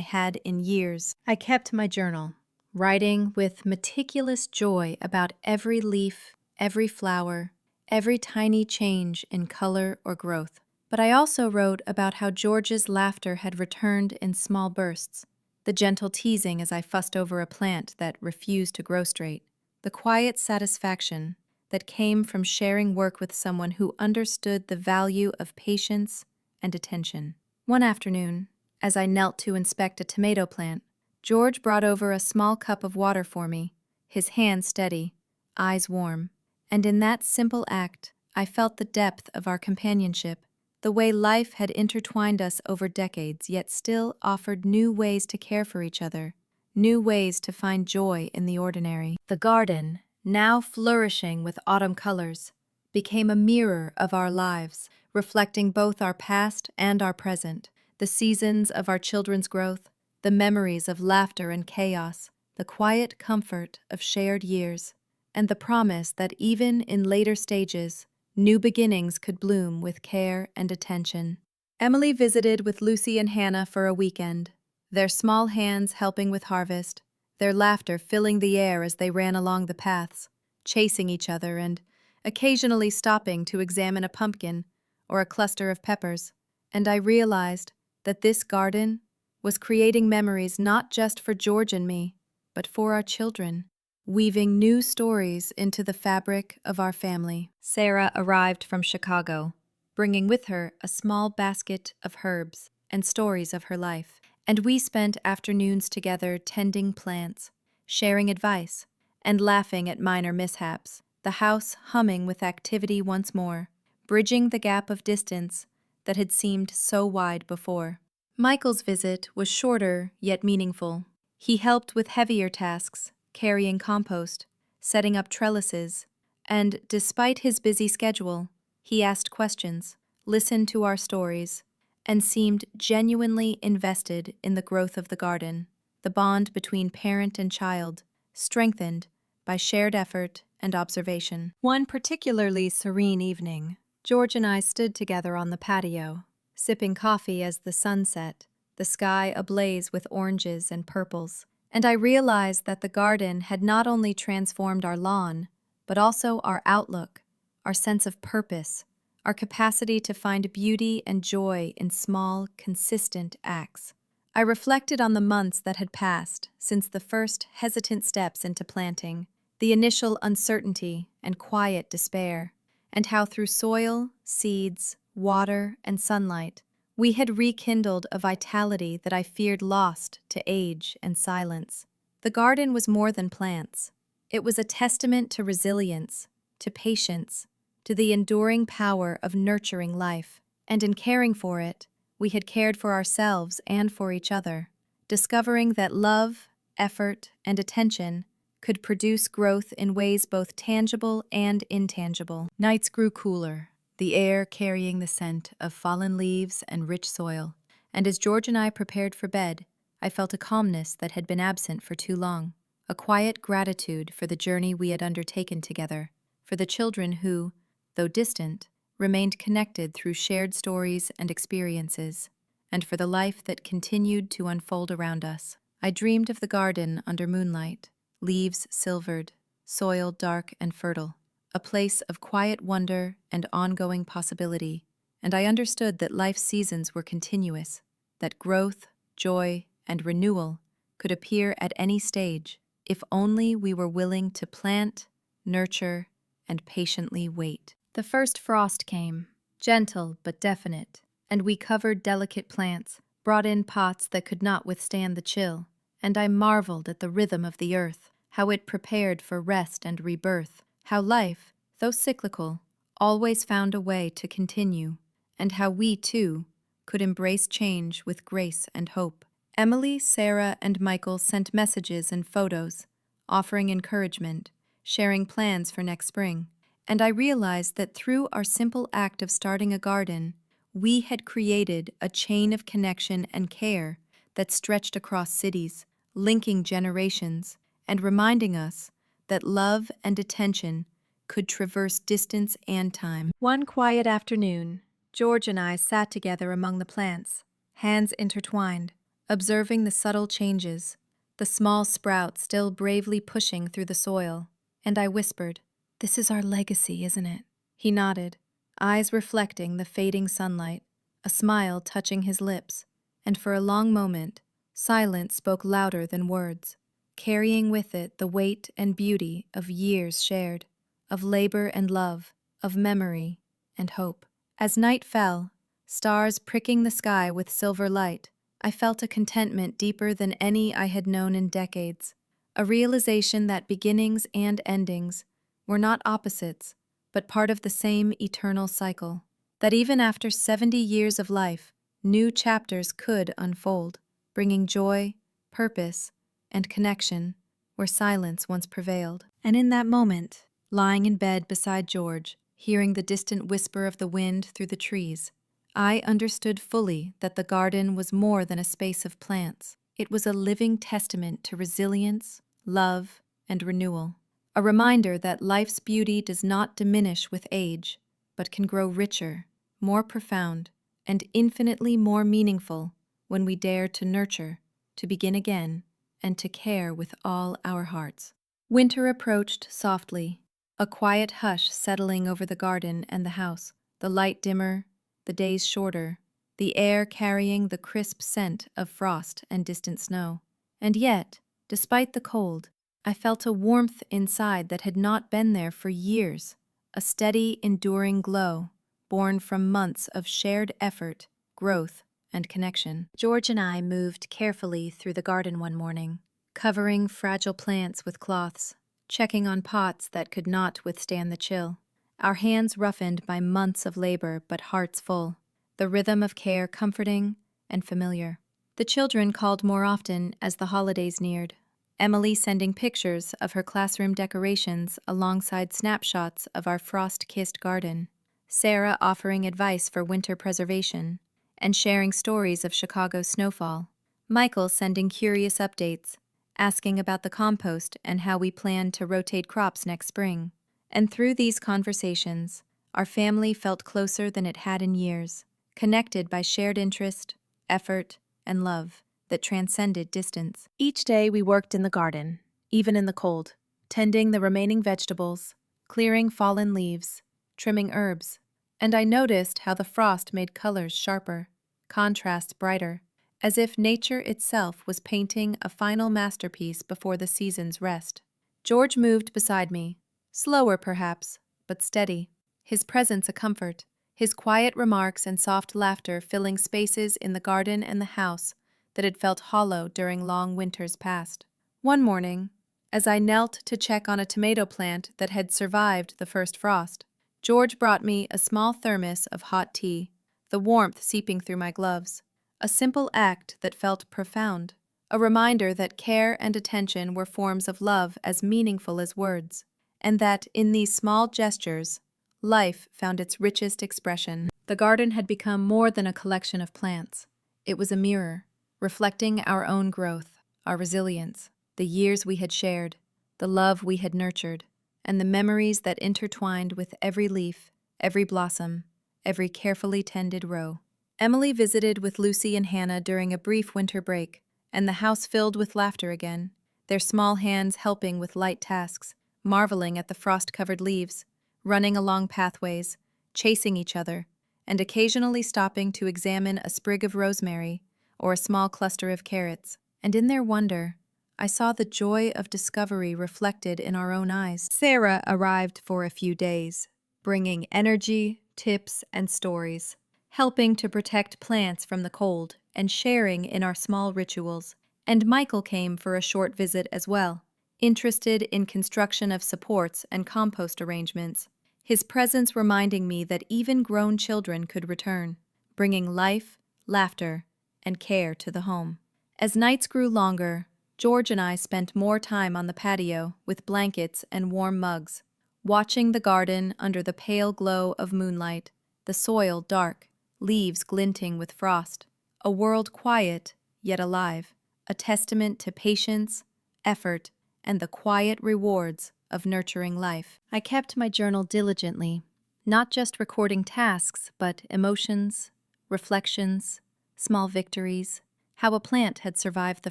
had in years. I kept my journal, writing with meticulous joy about every leaf, every flower, every tiny change in color or growth. But I also wrote about how George's laughter had returned in small bursts, the gentle teasing as I fussed over a plant that refused to grow straight, the quiet satisfaction that came from sharing work with someone who understood the value of patience and attention. One afternoon, as I knelt to inspect a tomato plant, George brought over a small cup of water for me, his hand steady, eyes warm, and in that simple act, I felt the depth of our companionship, the way life had intertwined us over decades yet still offered new ways to care for each other, new ways to find joy in the ordinary. The garden, now flourishing with autumn colors, became a mirror of our lives, reflecting both our past and our present, the seasons of our children's growth, the memories of laughter and chaos, the quiet comfort of shared years, and the promise that even in later stages, new beginnings could bloom with care and attention. Emily visited with Lucy and Hannah for a weekend, their small hands helping with harvest, their laughter filling the air as they ran along the paths, chasing each other and occasionally stopping to examine a pumpkin or a cluster of peppers. And I realized that this garden was creating memories not just for George and me, but for our children, weaving new stories into the fabric of our family. Sarah arrived from Chicago, bringing with her a small basket of herbs and stories of her life. And we spent afternoons together tending plants, sharing advice, and laughing at minor mishaps, the house humming with activity once more, bridging the gap of distance that had seemed so wide before. Michael's visit was shorter yet meaningful. He helped with heavier tasks, carrying compost, setting up trellises, and despite his busy schedule, he asked questions, listened to our stories, and seemed genuinely invested in the growth of the garden, the bond between parent and child, strengthened by shared effort and observation. One particularly serene evening, George and I stood together on the patio, sipping coffee as the sun set, the sky ablaze with oranges and purples, and I realized that the garden had not only transformed our lawn, but also our outlook, our sense of purpose, our capacity to find beauty and joy in small, consistent acts. I reflected on the months that had passed since the first hesitant steps into planting, the initial uncertainty and quiet despair, and how through soil, seeds, water, and sunlight, we had rekindled a vitality that I feared lost to age and silence. The garden was more than plants. It was a testament to resilience, to patience, to the enduring power of nurturing life. And in caring for it, we had cared for ourselves and for each other, discovering that love, effort, and attention could produce growth in ways both tangible and intangible. Nights grew cooler, the air carrying the scent of fallen leaves and rich soil, and as George and I prepared for bed, I felt a calmness that had been absent for too long, a quiet gratitude for the journey we had undertaken together, for the children who, though distant, remained connected through shared stories and experiences, and for the life that continued to unfold around us. I dreamed of the garden under moonlight, leaves silvered, soil dark and fertile, a place of quiet wonder and ongoing possibility, and I understood that life's seasons were continuous, that growth, joy, and renewal could appear at any stage if only we were willing to plant, nurture, and patiently wait. The first frost came, gentle but definite, and we covered delicate plants, brought in pots that could not withstand the chill, and I marveled at the rhythm of the earth, how it prepared for rest and rebirth, how life, though cyclical, always found a way to continue, and how we, too, could embrace change with grace and hope. Emily, Sarah, and Michael sent messages and photos, offering encouragement, sharing plans for next spring, and I realized that through our simple act of starting a garden, we had created a chain of connection and care that stretched across cities, linking generations, and reminding us that love and attention could traverse distance and time. One quiet afternoon, George and I sat together among the plants, hands intertwined, observing the subtle changes, the small sprouts still bravely pushing through the soil, and I whispered, "This is our legacy, isn't it?" He nodded, eyes reflecting the fading sunlight, a smile touching his lips, and for a long moment, silence spoke louder than words, carrying with it the weight and beauty of years shared, of labor and love, of memory and hope. As night fell, stars pricking the sky with silver light, I felt a contentment deeper than any I had known in decades, a realization that beginnings and endings were not opposites, but part of the same eternal cycle, that even after 70 years of life, new chapters could unfold, bringing joy, purpose, and connection where silence once prevailed. And in that moment, lying in bed beside George, hearing the distant whisper of the wind through the trees, I understood fully that the garden was more than a space of plants. It was a living testament to resilience, love, and renewal. A reminder that life's beauty does not diminish with age, but can grow richer, more profound, and infinitely more meaningful when we dare to nurture, to begin again, and to care with all our hearts. Winter approached softly, a quiet hush settling over the garden and the house, the light dimmer, the days shorter, the air carrying the crisp scent of frost and distant snow. And yet, despite the cold, I felt a warmth inside that had not been there for years, a steady, enduring glow, born from months of shared effort, growth, and connection. George and I moved carefully through the garden one morning, covering fragile plants with cloths, checking on pots that could not withstand the chill. Our hands roughened by months of labor, but hearts full, the rhythm of care comforting and familiar. The children called more often as the holidays neared, Emily sending pictures of her classroom decorations alongside snapshots of our frost-kissed garden, Sarah offering advice for winter preservation, and sharing stories of Chicago's snowfall, Michael sending curious updates, asking about the compost and how we plan to rotate crops next spring. And through these conversations, our family felt closer than it had in years, connected by shared interest, effort, and love that transcended distance. Each day we worked in the garden, even in the cold, tending the remaining vegetables, clearing fallen leaves, trimming herbs, and I noticed how the frost made colors sharper, contrasts brighter, as if nature itself was painting a final masterpiece before the season's rest. George moved beside me, slower perhaps, but steady, his presence a comfort, his quiet remarks and soft laughter filling spaces in the garden and the house that had felt hollow during long winters past. One morning, as I knelt to check on a tomato plant that had survived the first frost, George brought me a small thermos of hot tea, the warmth seeping through my gloves, a simple act that felt profound, a reminder that care and attention were forms of love as meaningful as words, and that in these small gestures, life found its richest expression. The garden had become more than a collection of plants. It was a mirror, reflecting our own growth, our resilience, the years we had shared, the love we had nurtured, and the memories that intertwined with every leaf, every blossom, every carefully tended row. Emily visited with Lucy and Hannah during a brief winter break, and the house filled with laughter again, their small hands helping with light tasks, marveling at the frost-covered leaves, running along pathways, chasing each other, and occasionally stopping to examine a sprig of rosemary or a small cluster of carrots. And in their wonder, I saw the joy of discovery reflected in our own eyes. Sarah arrived for a few days, bringing energy, tips, and stories, helping to protect plants from the cold and sharing in our small rituals. And Michael came for a short visit as well, interested in construction of supports and compost arrangements, his presence reminding me that even grown children could return, bringing life, laughter, and care to the home. As nights grew longer, George and I spent more time on the patio with blankets and warm mugs, watching the garden under the pale glow of moonlight, the soil dark, leaves glinting with frost, a world quiet yet alive, a testament to patience, effort, and the quiet rewards of nurturing life. I kept my journal diligently, not just recording tasks, but emotions, reflections, small victories, how a plant had survived the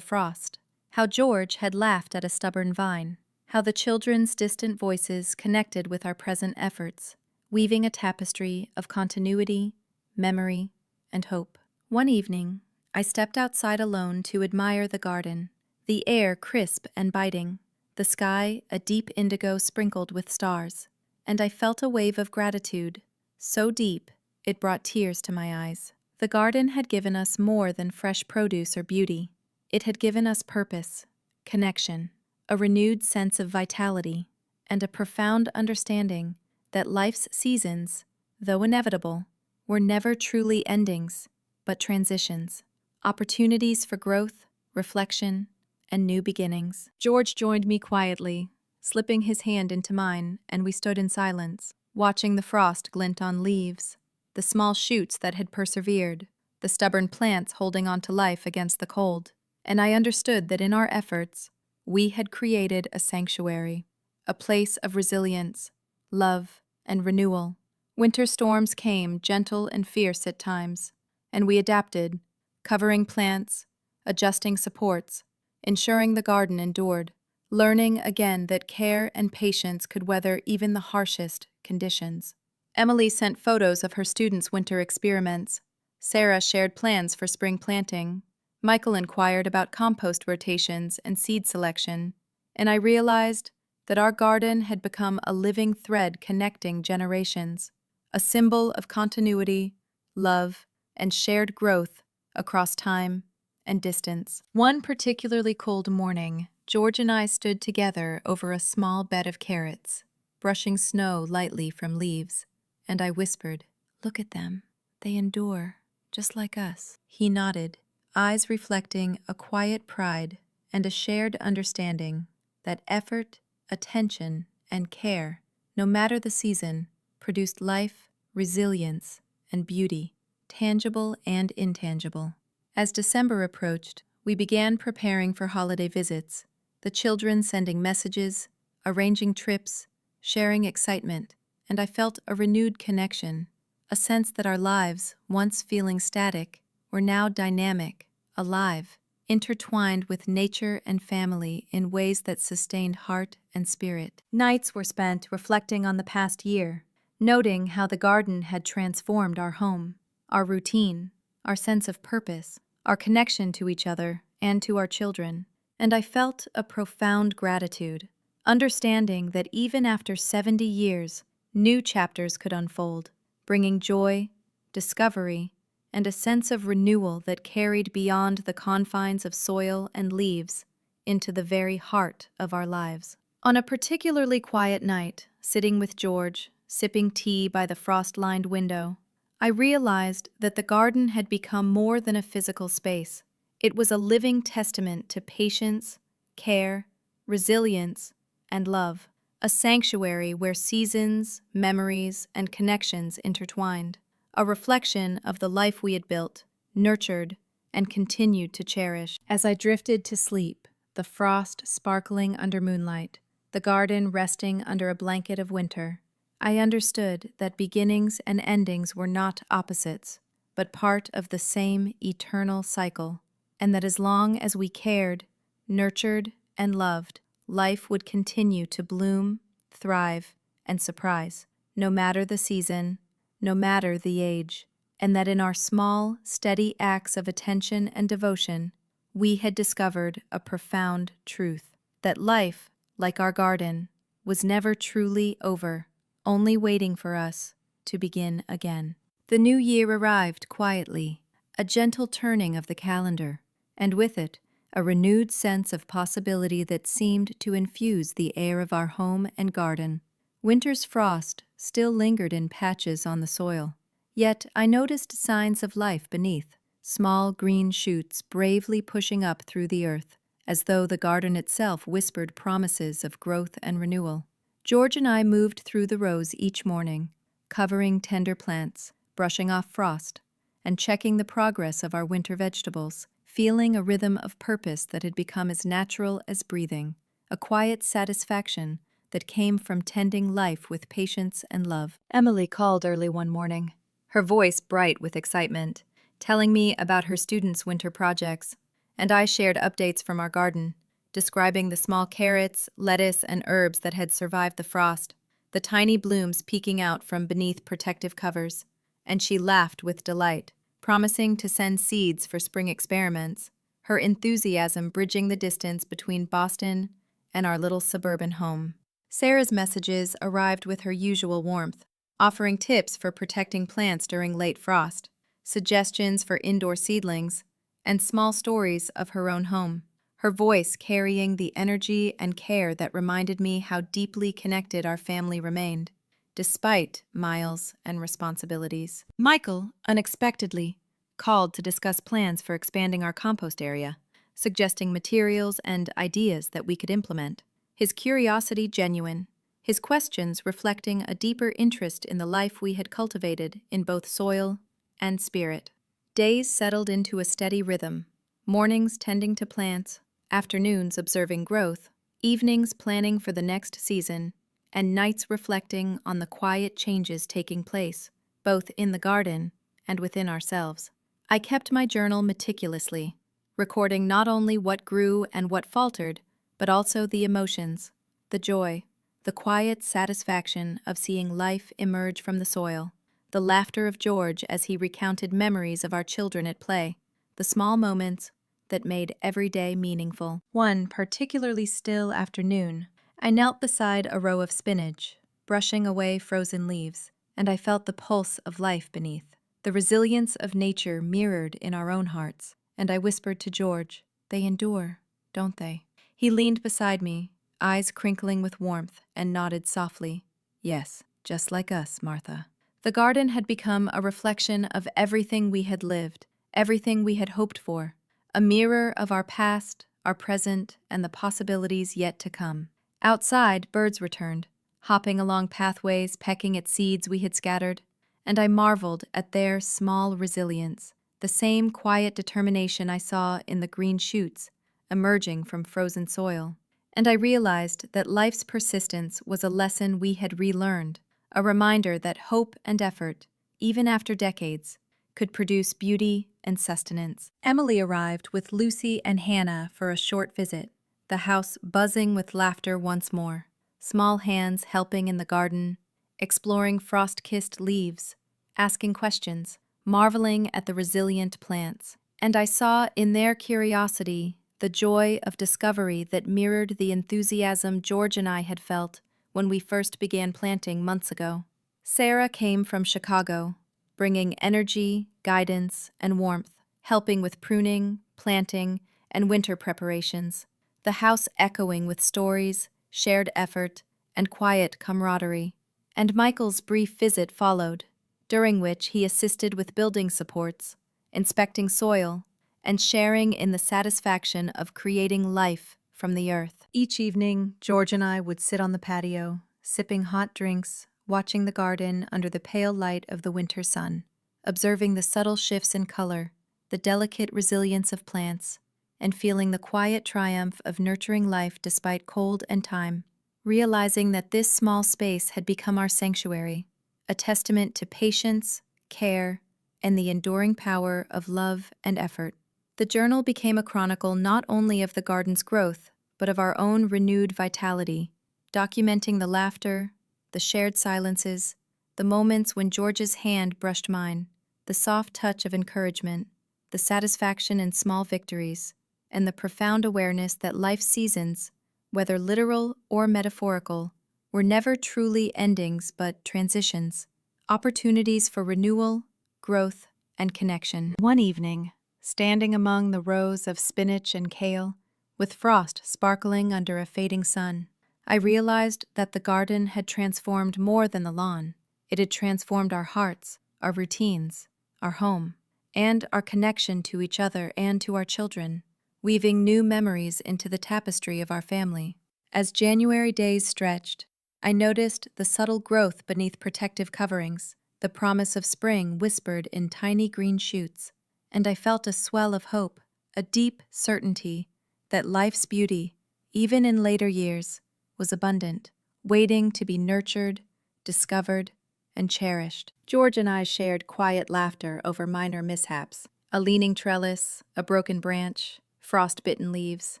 frost, how George had laughed at a stubborn vine, how the children's distant voices connected with our present efforts, weaving a tapestry of continuity, memory, and hope. One evening, I stepped outside alone to admire the garden, the air crisp and biting, the sky a deep indigo sprinkled with stars, and I felt a wave of gratitude, so deep it brought tears to my eyes. The garden had given us more than fresh produce or beauty. It had given us purpose, connection, a renewed sense of vitality, and a profound understanding that life's seasons, though inevitable, were never truly endings, but transitions, opportunities for growth, reflection, and new beginnings. George joined me quietly, slipping his hand into mine, and we stood in silence, watching the frost glint on leaves, the small shoots that had persevered, the stubborn plants holding on to life against the cold. And I understood that in our efforts, we had created a sanctuary, a place of resilience, love, and renewal. Winter storms came, gentle and fierce at times, and we adapted, covering plants, adjusting supports, ensuring the garden endured, learning again that care and patience could weather even the harshest conditions. Emily sent photos of her students' winter experiments. Sarah shared plans for spring planting. Michael inquired about compost rotations and seed selection, and I realized that our garden had become a living thread connecting generations, a symbol of continuity, love, and shared growth across time and distance. One particularly cold morning, George and I stood together over a small bed of carrots, brushing snow lightly from leaves, and I whispered, "Look at them. They endure, just like us." He nodded, eyes reflecting a quiet pride and a shared understanding that effort, attention, and care, no matter the season, produced life, resilience, and beauty, tangible and intangible. As December approached, we began preparing for holiday visits, the children sending messages, arranging trips, sharing excitement, and I felt a renewed connection, a sense that our lives, once feeling static, were now dynamic, alive, intertwined with nature and family in ways that sustained heart and spirit. Nights were spent reflecting on the past year, noting how the garden had transformed our home, our routine, our sense of purpose, our connection to each other and to our children. And I felt a profound gratitude, understanding that even after 70 years, new chapters could unfold, bringing joy, discovery, and a sense of renewal that carried beyond the confines of soil and leaves into the very heart of our lives. On a particularly quiet night, sitting with George, sipping tea by the frost-lined window, I realized that the garden had become more than a physical space. It was a living testament to patience, care, resilience, and love, a sanctuary where seasons, memories, and connections intertwined, a reflection of the life we had built, nurtured, and continued to cherish. As I drifted to sleep, the frost sparkling under moonlight, the garden resting under a blanket of winter, I understood that beginnings and endings were not opposites, but part of the same eternal cycle, and that as long as we cared, nurtured, and loved, life would continue to bloom, thrive, and surprise, no matter the season, no matter the age, and that in our small, steady acts of attention and devotion, we had discovered a profound truth: that life, like our garden, was never truly over, only waiting for us to begin again. The new year arrived quietly, a gentle turning of the calendar, and with it, a renewed sense of possibility that seemed to infuse the air of our home and garden. Winter's frost still lingered in patches on the soil, yet I noticed signs of life beneath, small green shoots bravely pushing up through the earth, as though the garden itself whispered promises of growth and renewal. George and I moved through the rows each morning, covering tender plants, brushing off frost, and checking the progress of our winter vegetables, feeling a rhythm of purpose that had become as natural as breathing, a quiet satisfaction that came from tending life with patience and love. Emily called early one morning, her voice bright with excitement, telling me about her students' winter projects, and I shared updates from our garden, describing the small carrots, lettuce, and herbs that had survived the frost, the tiny blooms peeking out from beneath protective covers, and she laughed with delight, promising to send seeds for spring experiments, her enthusiasm bridging the distance between Boston and our little suburban home. Sarah's messages arrived with her usual warmth, offering tips for protecting plants during late frost, suggestions for indoor seedlings, and small stories of her own home, her voice carrying the energy and care that reminded me how deeply connected our family remained, despite miles and responsibilities. Michael, unexpectedly, called to discuss plans for expanding our compost area, suggesting materials and ideas that we could implement. His curiosity genuine, his questions reflecting a deeper interest in the life we had cultivated in both soil and spirit. Days settled into a steady rhythm, mornings tending to plants, afternoons observing growth, evenings planning for the next season, and nights reflecting on the quiet changes taking place, both in the garden and within ourselves. I kept my journal meticulously, recording not only what grew and what faltered, but also the emotions, the joy, the quiet satisfaction of seeing life emerge from the soil, the laughter of George as he recounted memories of our children at play, the small moments that made every day meaningful. One particularly still afternoon, I knelt beside a row of spinach, brushing away frozen leaves, and I felt the pulse of life beneath, the resilience of nature mirrored in our own hearts, and I whispered to George, "They endure, don't they?" He leaned beside me, eyes crinkling with warmth, and nodded softly, "Yes, just like us, Martha." The garden had become a reflection of everything we had lived, everything we had hoped for, a mirror of our past, our present, and the possibilities yet to come. Outside, birds returned, hopping along pathways, pecking at seeds we had scattered, and I marveled at their small resilience, the same quiet determination I saw in the green shoots emerging from frozen soil. And I realized that life's persistence was a lesson we had relearned, a reminder that hope and effort, even after decades, could produce beauty and sustenance. Emily arrived with Lucy and Hannah for a short visit, the house buzzing with laughter once more, small hands helping in the garden, exploring frost-kissed leaves, asking questions, marveling at the resilient plants. And I saw in their curiosity the joy of discovery that mirrored the enthusiasm George and I had felt when we first began planting months ago. Sarah came from Chicago, bringing energy, guidance, and warmth, helping with pruning, planting, and winter preparations, the house echoing with stories, shared effort, and quiet camaraderie. And Michael's brief visit followed, during which he assisted with building supports, inspecting soil, and sharing in the satisfaction of creating life from the earth. Each evening, George and I would sit on the patio, sipping hot drinks, watching the garden under the pale light of the winter sun, observing the subtle shifts in color, the delicate resilience of plants, and feeling the quiet triumph of nurturing life despite cold and time, realizing that this small space had become our sanctuary, a testament to patience, care, and the enduring power of love and effort. The journal became a chronicle not only of the garden's growth, but of our own renewed vitality, documenting the laughter, the shared silences, the moments when George's hand brushed mine, the soft touch of encouragement, the satisfaction in small victories, and the profound awareness that life's seasons, whether literal or metaphorical, were never truly endings but transitions, opportunities for renewal, growth, and connection. One evening, standing among the rows of spinach and kale, with frost sparkling under a fading sun, I realized that the garden had transformed more than the lawn. It had transformed our hearts, our routines, our home, and our connection to each other and to our children, weaving new memories into the tapestry of our family. As January days stretched, I noticed the subtle growth beneath protective coverings, the promise of spring whispered in tiny green shoots, and I felt a swell of hope, a deep certainty that life's beauty, even in later years, was abundant, waiting to be nurtured, discovered, and cherished. George and I shared quiet laughter over minor mishaps, a leaning trellis, a broken branch, frost-bitten leaves,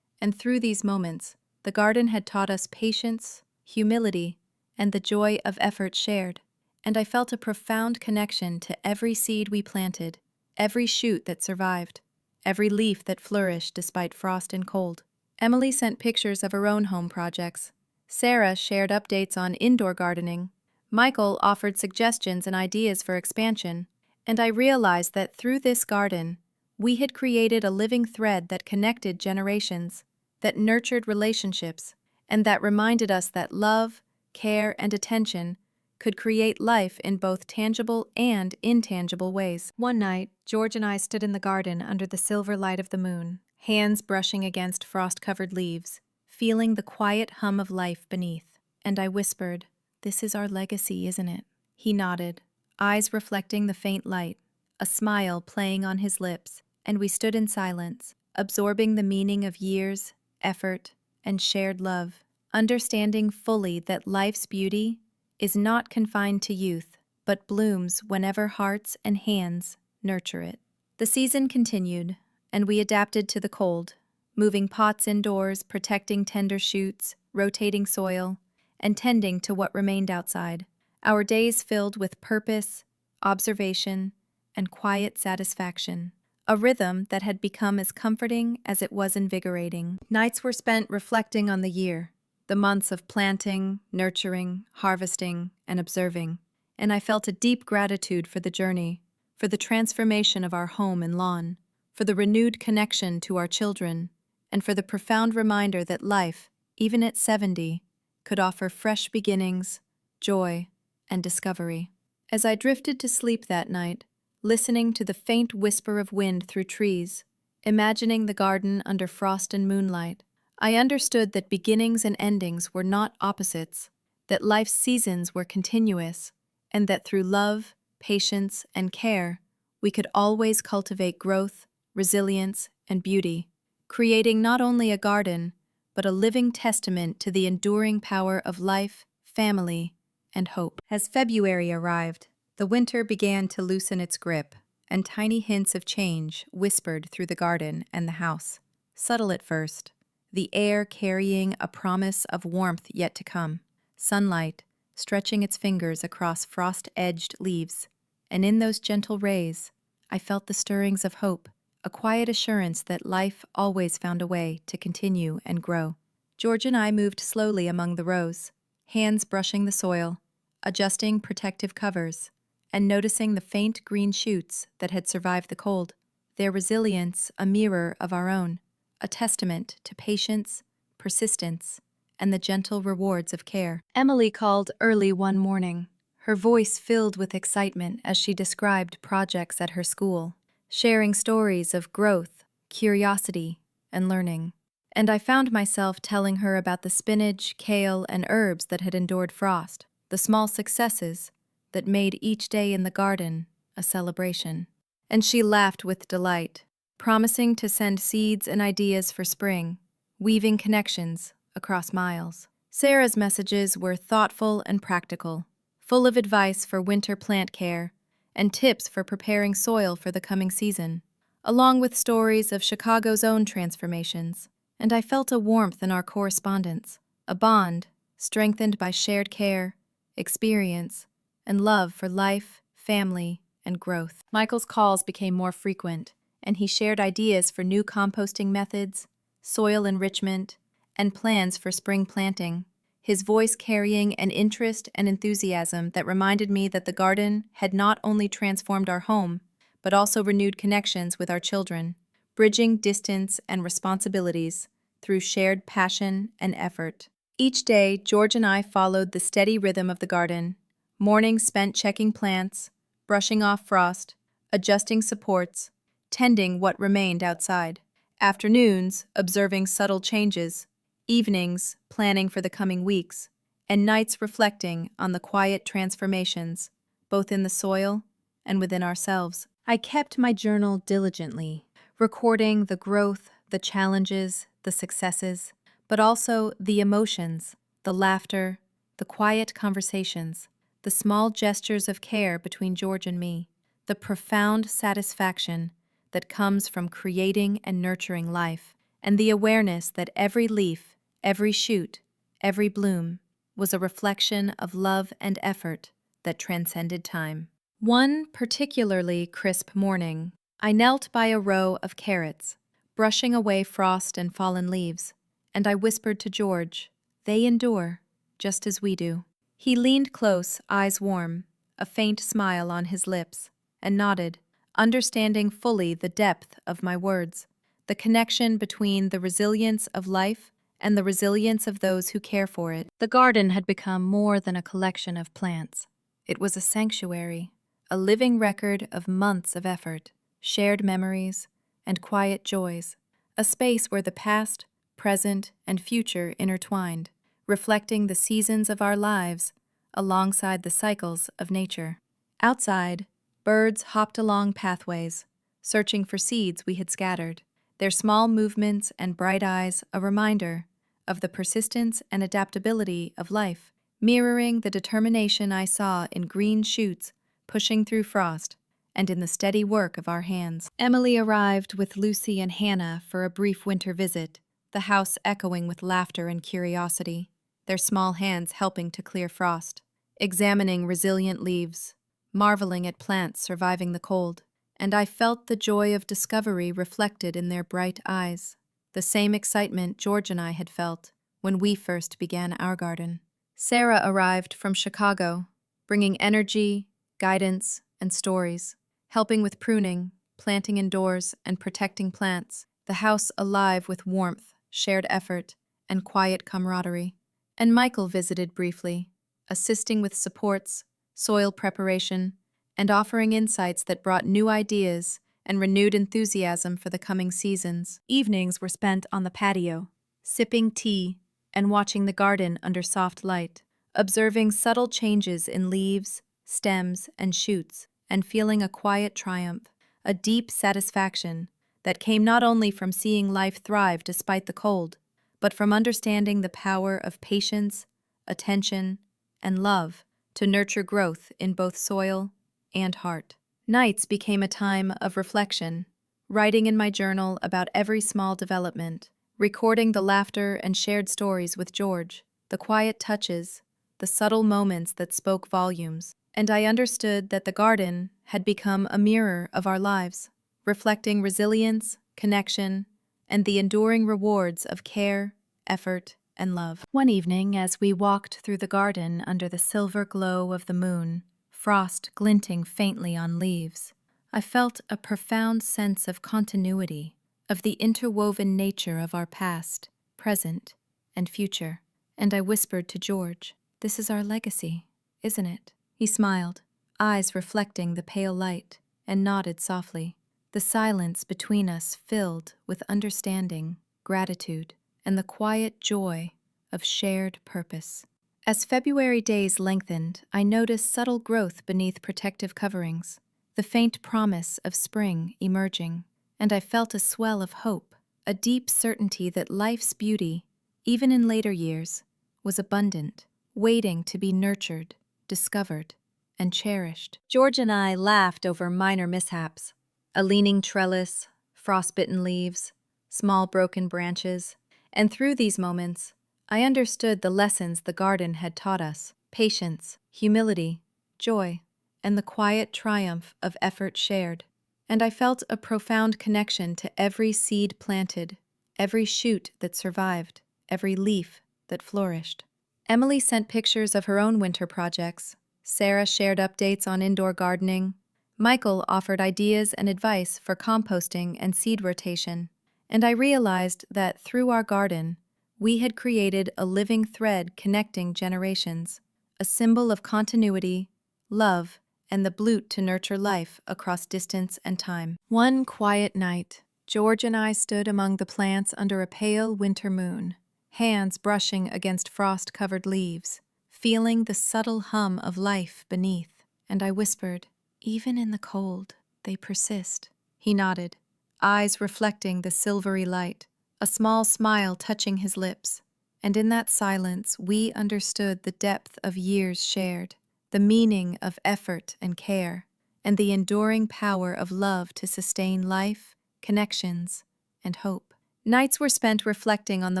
and through these moments, the garden had taught us patience, humility, and the joy of effort shared, and I felt a profound connection to every seed we planted, every shoot that survived, every leaf that flourished despite frost and cold. Emily sent pictures of her own home projects. Sarah shared updates on indoor gardening. Michael offered suggestions and ideas for expansion, and I realized that through this garden, we had created a living thread that connected generations, that nurtured relationships, and that reminded us that love, care, and attention could create life in both tangible and intangible ways. One night, George and I stood in the garden under the silver light of the moon, hands brushing against frost-covered leaves, feeling the quiet hum of life beneath, and I whispered, "This is our legacy, isn't it?" He nodded, eyes reflecting the faint light, a smile playing on his lips, and we stood in silence, absorbing the meaning of years, effort, and shared love, understanding fully that life's beauty is not confined to youth, but blooms whenever hearts and hands nurture it. The season continued, and we adapted to the cold, moving pots indoors, protecting tender shoots, rotating soil, and tending to what remained outside. Our days filled with purpose, observation, and quiet satisfaction, a rhythm that had become as comforting as it was invigorating. Nights were spent reflecting on the year, the months of planting, nurturing, harvesting, and observing, and I felt a deep gratitude for the journey, for the transformation of our home and lawn, for the renewed connection to our children, and for the profound reminder that life, even at 70, could offer fresh beginnings, joy, and discovery. As I drifted to sleep that night, listening to the faint whisper of wind through trees, imagining the garden under frost and moonlight, I understood that beginnings and endings were not opposites, that life's seasons were continuous, and that through love, patience, and care, we could always cultivate growth, resilience, and beauty, creating not only a garden, but a living testament to the enduring power of life, family, and hope. As February arrived, the winter began to loosen its grip, and tiny hints of change whispered through the garden and the house. Subtle at first, the air carrying a promise of warmth yet to come, sunlight stretching its fingers across frost-edged leaves, and in those gentle rays, I felt the stirrings of hope, a quiet assurance that life always found a way to continue and grow. George and I moved slowly among the rows, hands brushing the soil, adjusting protective covers, and noticing the faint green shoots that had survived the cold, their resilience a mirror of our own, a testament to patience, persistence, and the gentle rewards of care. Emily called early one morning, her voice filled with excitement as she described projects at her school, sharing stories of growth, curiosity, and learning. And I found myself telling her about the spinach, kale, and herbs that had endured frost, the small successes that made each day in the garden a celebration. And she laughed with delight, promising to send seeds and ideas for spring, weaving connections across miles. Sarah's messages were thoughtful and practical, full of advice for winter plant care and tips for preparing soil for the coming season, along with stories of Chicago's own transformations. And I felt a warmth in our correspondence, a bond strengthened by shared care, experience, and love for life, family, and growth. Michael's calls became more frequent, and he shared ideas for new composting methods, soil enrichment, and plans for spring planting, his voice carrying an interest and enthusiasm that reminded me that the garden had not only transformed our home, but also renewed connections with our children, bridging distance and responsibilities through shared passion and effort. Each day, George and I followed the steady rhythm of the garden, mornings spent checking plants, brushing off frost, adjusting supports, tending what remained outside. Afternoons, observing subtle changes, evenings, planning for the coming weeks, and nights reflecting on the quiet transformations, both in the soil and within ourselves. I kept my journal diligently, recording the growth, the challenges, the successes, but also the emotions, the laughter, the quiet conversations, the small gestures of care between George and me, the profound satisfaction that comes from creating and nurturing life, and the awareness that every leaf, every shoot, every bloom was a reflection of love and effort that transcended time. One particularly crisp morning, I knelt by a row of carrots, brushing away frost and fallen leaves, and I whispered to George, "They endure, just as we do." He leaned close, eyes warm, a faint smile on his lips, and nodded, understanding fully the depth of my words, the connection between the resilience of life and the resilience of those who care for it. The garden had become more than a collection of plants. It was a sanctuary, a living record of months of effort, shared memories, and quiet joys, a space where the past, present, and future intertwined, reflecting the seasons of our lives alongside the cycles of nature. Outside, birds hopped along pathways, searching for seeds we had scattered, their small movements and bright eyes a reminder of the persistence and adaptability of life, mirroring the determination I saw in green shoots pushing through frost and in the steady work of our hands. Emily arrived with Lucy and Hannah for a brief winter visit, the house echoing with laughter and curiosity, their small hands helping to clear frost, examining resilient leaves, marveling at plants surviving the cold, and I felt the joy of discovery reflected in their bright eyes, the same excitement George and I had felt when we first began our garden. Sarah arrived from Chicago, bringing energy, guidance, and stories, helping with pruning, planting indoors, and protecting plants, the house alive with warmth, shared effort, and quiet camaraderie. And Michael visited briefly, assisting with supports, soil preparation, and offering insights that brought new ideas and renewed enthusiasm for the coming seasons. Evenings were spent on the patio, sipping tea and watching the garden under soft light, observing subtle changes in leaves, stems, and shoots, and feeling a quiet triumph, a deep satisfaction that came not only from seeing life thrive despite the cold, but from understanding the power of patience, attention, and love to nurture growth in both soil and heart. Nights became a time of reflection, writing in my journal about every small development, recording the laughter and shared stories with George, the quiet touches, the subtle moments that spoke volumes, and I understood that the garden had become a mirror of our lives, reflecting resilience, connection, and the enduring rewards of care, effort, and love. One evening, as we walked through the garden under the silver glow of the moon, frost glinting faintly on leaves, I felt a profound sense of continuity, of the interwoven nature of our past, present, and future. And I whispered to George, "This is our legacy, isn't it?" He smiled, eyes reflecting the pale light, and nodded softly. The silence between us filled with understanding, gratitude, and the quiet joy of shared purpose. As February days lengthened, I noticed subtle growth beneath protective coverings, the faint promise of spring emerging, and I felt a swell of hope, a deep certainty that life's beauty, even in later years, was abundant, waiting to be nurtured, discovered, and cherished. George and I laughed over minor mishaps, a leaning trellis, frostbitten leaves, small broken branches, and through these moments, I understood the lessons the garden had taught us: patience, humility, joy, and the quiet triumph of effort shared. And I felt a profound connection to every seed planted, every shoot that survived, every leaf that flourished. Emily sent pictures of her own winter projects. Sarah shared updates on indoor gardening. Michael offered ideas and advice for composting and seed rotation. And I realized that through our garden, we had created a living thread connecting generations, a symbol of continuity, love, and the bloot to nurture life across distance and time. One quiet night, George and I stood among the plants under a pale winter moon, hands brushing against frost-covered leaves, feeling the subtle hum of life beneath, and I whispered, "Even in the cold, they persist." He nodded, eyes reflecting the silvery light, a small smile touching his lips, and in that silence we understood the depth of years shared, the meaning of effort and care, and the enduring power of love to sustain life, connections, and hope. Nights were spent reflecting on the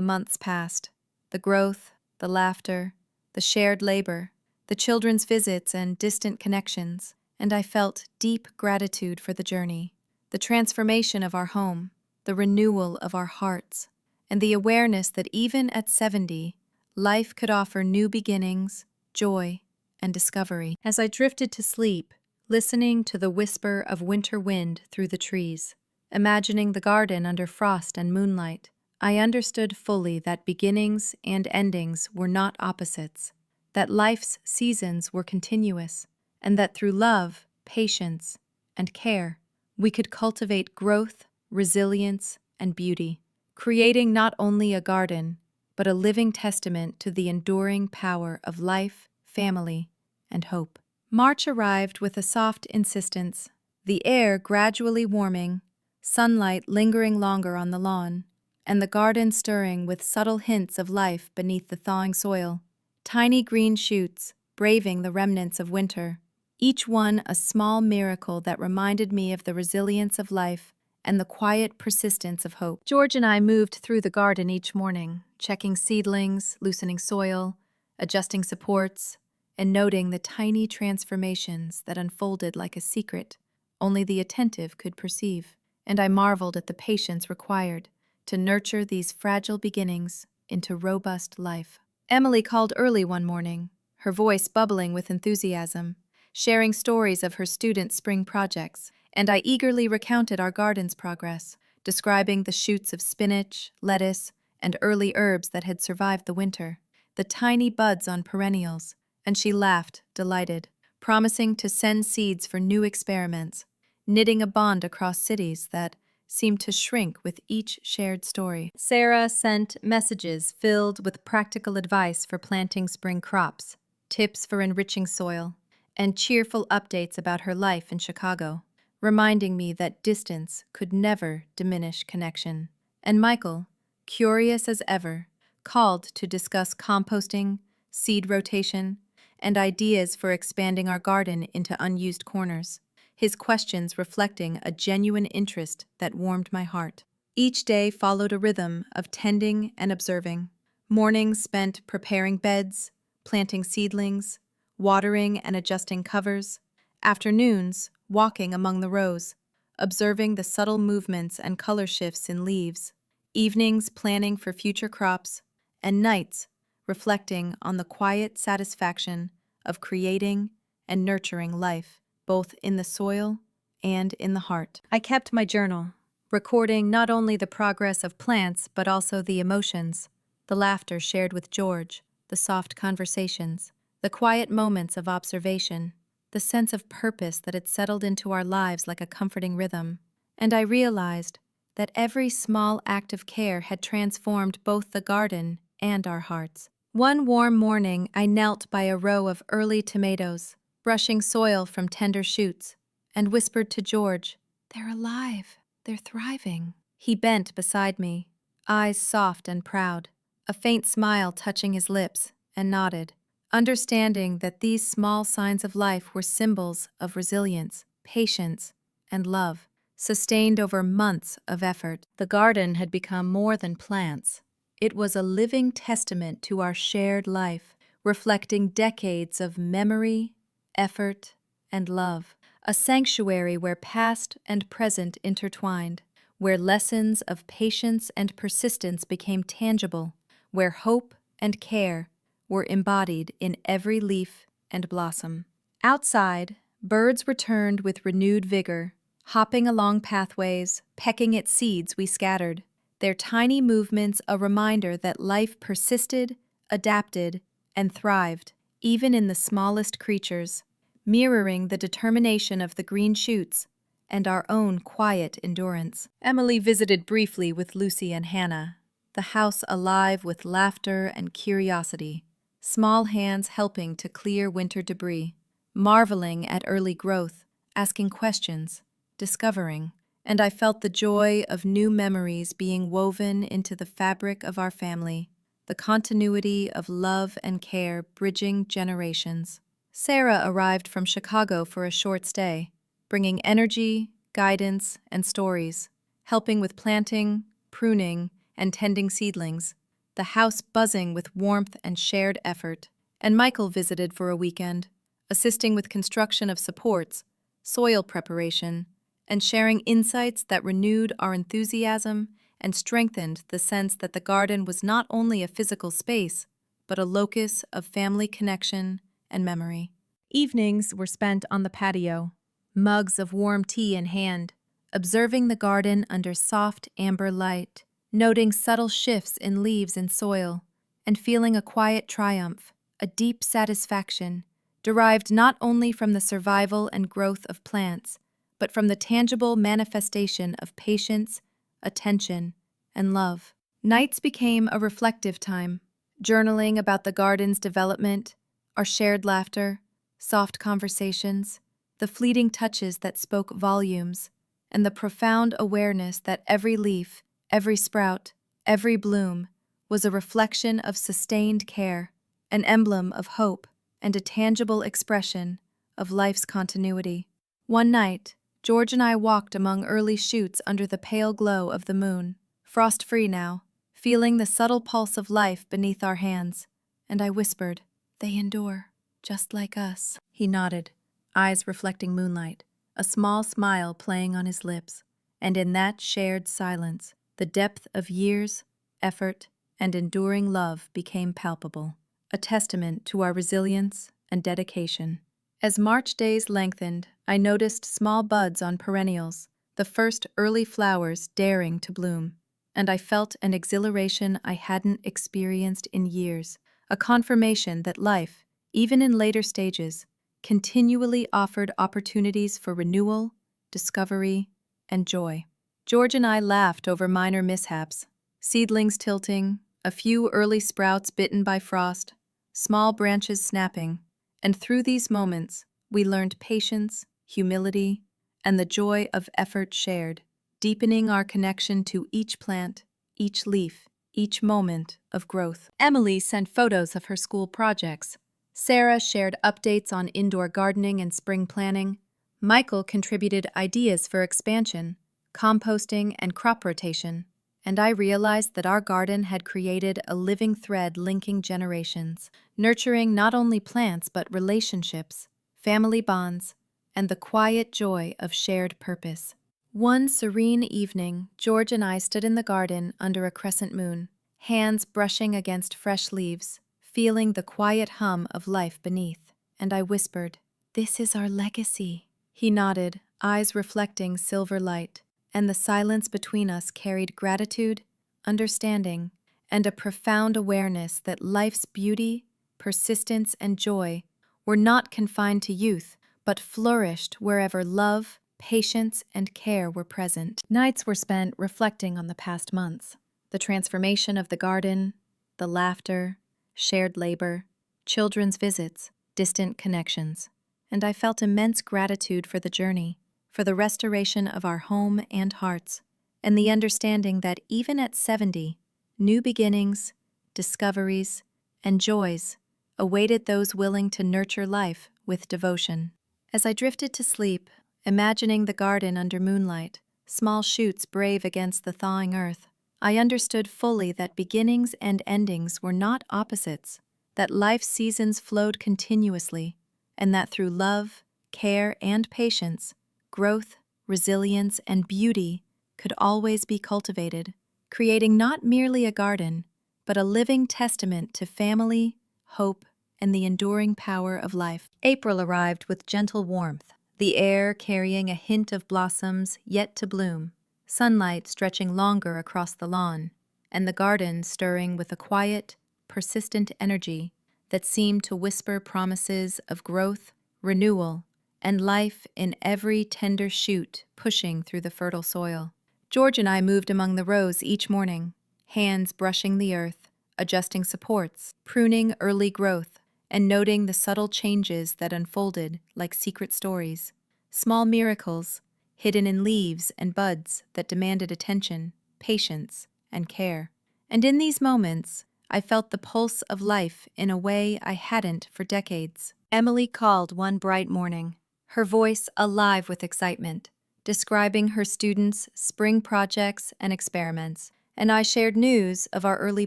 months past, the growth, the laughter, the shared labor, the children's visits and distant connections, and I felt deep gratitude for the journey, the transformation of our home, the renewal of our hearts, and the awareness that even at 70, life could offer new beginnings, joy, and discovery. As I drifted to sleep, listening to the whisper of winter wind through the trees, imagining the garden under frost and moonlight, I understood fully that beginnings and endings were not opposites, that life's seasons were continuous, and that through love, patience, and care, we could cultivate growth, resilience, and beauty, creating not only a garden, but a living testament to the enduring power of life, family, and hope. March arrived with a soft insistence, the air gradually warming, sunlight lingering longer on the lawn, and the garden stirring with subtle hints of life beneath the thawing soil. Tiny green shoots, braving the remnants of winter, each one a small miracle that reminded me of the resilience of life and the quiet persistence of hope. George and I moved through the garden each morning, checking seedlings, loosening soil, adjusting supports, and noting the tiny transformations that unfolded like a secret only the attentive could perceive. And I marveled at the patience required to nurture these fragile beginnings into robust life. Emily called early one morning, her voice bubbling with enthusiasm, sharing stories of her students' spring projects, and I eagerly recounted our garden's progress, describing the shoots of spinach, lettuce, and early herbs that had survived the winter, the tiny buds on perennials, and she laughed, delighted, promising to send seeds for new experiments, knitting a bond across cities that seemed to shrink with each shared story. Sarah sent messages filled with practical advice for planting spring crops, tips for enriching soil, and cheerful updates about her life in Chicago, reminding me that distance could never diminish connection. And Michael, curious as ever, called to discuss composting, seed rotation, and ideas for expanding our garden into unused corners, his questions reflecting a genuine interest that warmed my heart. Each day followed a rhythm of tending and observing. Mornings spent preparing beds, planting seedlings, watering and adjusting covers. Afternoons, walking among the rows, observing the subtle movements and color shifts in leaves. Evenings, planning for future crops. And nights, reflecting on the quiet satisfaction of creating and nurturing life, both in the soil and in the heart. I kept my journal, recording not only the progress of plants but also the emotions, the laughter shared with George, the soft conversations, the quiet moments of observation, the sense of purpose that had settled into our lives like a comforting rhythm. And I realized that every small act of care had transformed both the garden and our hearts. One warm morning, I knelt by a row of early tomatoes, brushing soil from tender shoots, and whispered to George, "They're alive. They're thriving." He bent beside me, eyes soft and proud, a faint smile touching his lips, and nodded, understanding that these small signs of life were symbols of resilience, patience, and love, sustained over months of effort. The garden had become more than plants. It was a living testament to our shared life, reflecting decades of memory, effort, and love. A sanctuary where past and present intertwined, where lessons of patience and persistence became tangible, where hope and care were embodied in every leaf and blossom. Outside, birds returned with renewed vigor, hopping along pathways, pecking at seeds we scattered, their tiny movements a reminder that life persisted, adapted, and thrived, even in the smallest creatures, mirroring the determination of the green shoots and our own quiet endurance. Emily visited briefly with Lucy and Hannah, the house alive with laughter and curiosity, small hands helping to clear winter debris, marveling at early growth, asking questions, discovering, and I felt the joy of new memories being woven into the fabric of our family, the continuity of love and care bridging generations. Sarah arrived from Chicago for a short stay, bringing energy, guidance, and stories, helping with planting, pruning, and tending seedlings, the house buzzing with warmth and shared effort. And Michael visited for a weekend, assisting with construction of supports, soil preparation, and sharing insights that renewed our enthusiasm and strengthened the sense that the garden was not only a physical space, but a locus of family connection and memory. Evenings were spent on the patio, mugs of warm tea in hand, observing the garden under soft amber light, noting subtle shifts in leaves and soil, and feeling a quiet triumph, a deep satisfaction, derived not only from the survival and growth of plants, but from the tangible manifestation of patience, attention, and love. Nights became a reflective time, journaling about the garden's development, our shared laughter, soft conversations, the fleeting touches that spoke volumes, and the profound awareness that every leaf, every sprout, every bloom was a reflection of sustained care, an emblem of hope, and a tangible expression of life's continuity. One night, George and I walked among early shoots under the pale glow of the moon, frost-free now, feeling the subtle pulse of life beneath our hands, and I whispered, "They endure, just like us." He nodded, eyes reflecting moonlight, a small smile playing on his lips, and in that shared silence, the depth of years, effort, and enduring love became palpable, a testament to our resilience and dedication. As March days lengthened, I noticed small buds on perennials, the first early flowers daring to bloom, and I felt an exhilaration I hadn't experienced in years, a confirmation that life, even in later stages, continually offered opportunities for renewal, discovery, and joy. George and I laughed over minor mishaps, seedlings tilting, a few early sprouts bitten by frost, small branches snapping, and through these moments, we learned patience, humility, and the joy of effort shared, deepening our connection to each plant, each leaf, each moment of growth. Emily sent photos of her school projects. Sarah shared updates on indoor gardening and spring planning. Michael contributed ideas for expansion, composting, and crop rotation. And I realized that our garden had created a living thread linking generations, nurturing not only plants but relationships, family bonds, and the quiet joy of shared purpose. One serene evening, George and I stood in the garden under a crescent moon, hands brushing against fresh leaves, feeling the quiet hum of life beneath, and I whispered, "This is our legacy." He nodded, eyes reflecting silver light, and the silence between us carried gratitude, understanding, and a profound awareness that life's beauty, persistence, and joy were not confined to youth, but flourished wherever love, patience, and care were present. Nights were spent reflecting on the past months, the transformation of the garden, the laughter, shared labor, children's visits, distant connections, and I felt immense gratitude for the journey, for the restoration of our home and hearts, and the understanding that even at 70, new beginnings, discoveries, and joys awaited those willing to nurture life with devotion. As I drifted to sleep, imagining the garden under moonlight, small shoots brave against the thawing earth, I understood fully that beginnings and endings were not opposites, that life's seasons flowed continuously, and that through love, care, and patience, growth, resilience, and beauty could always be cultivated, creating not merely a garden, but a living testament to family, hope, and the enduring power of life. April arrived with gentle warmth, the air carrying a hint of blossoms yet to bloom, sunlight stretching longer across the lawn, and the garden stirring with a quiet, persistent energy that seemed to whisper promises of growth, renewal, and life in every tender shoot pushing through the fertile soil. George and I moved among the rows each morning, hands brushing the earth, adjusting supports, pruning early growth, and noting the subtle changes that unfolded like secret stories. Small miracles, hidden in leaves and buds that demanded attention, patience, and care. And in these moments, I felt the pulse of life in a way I hadn't for decades. Emily called one bright morning, her voice alive with excitement, describing her students' spring projects and experiments, and I shared news of our early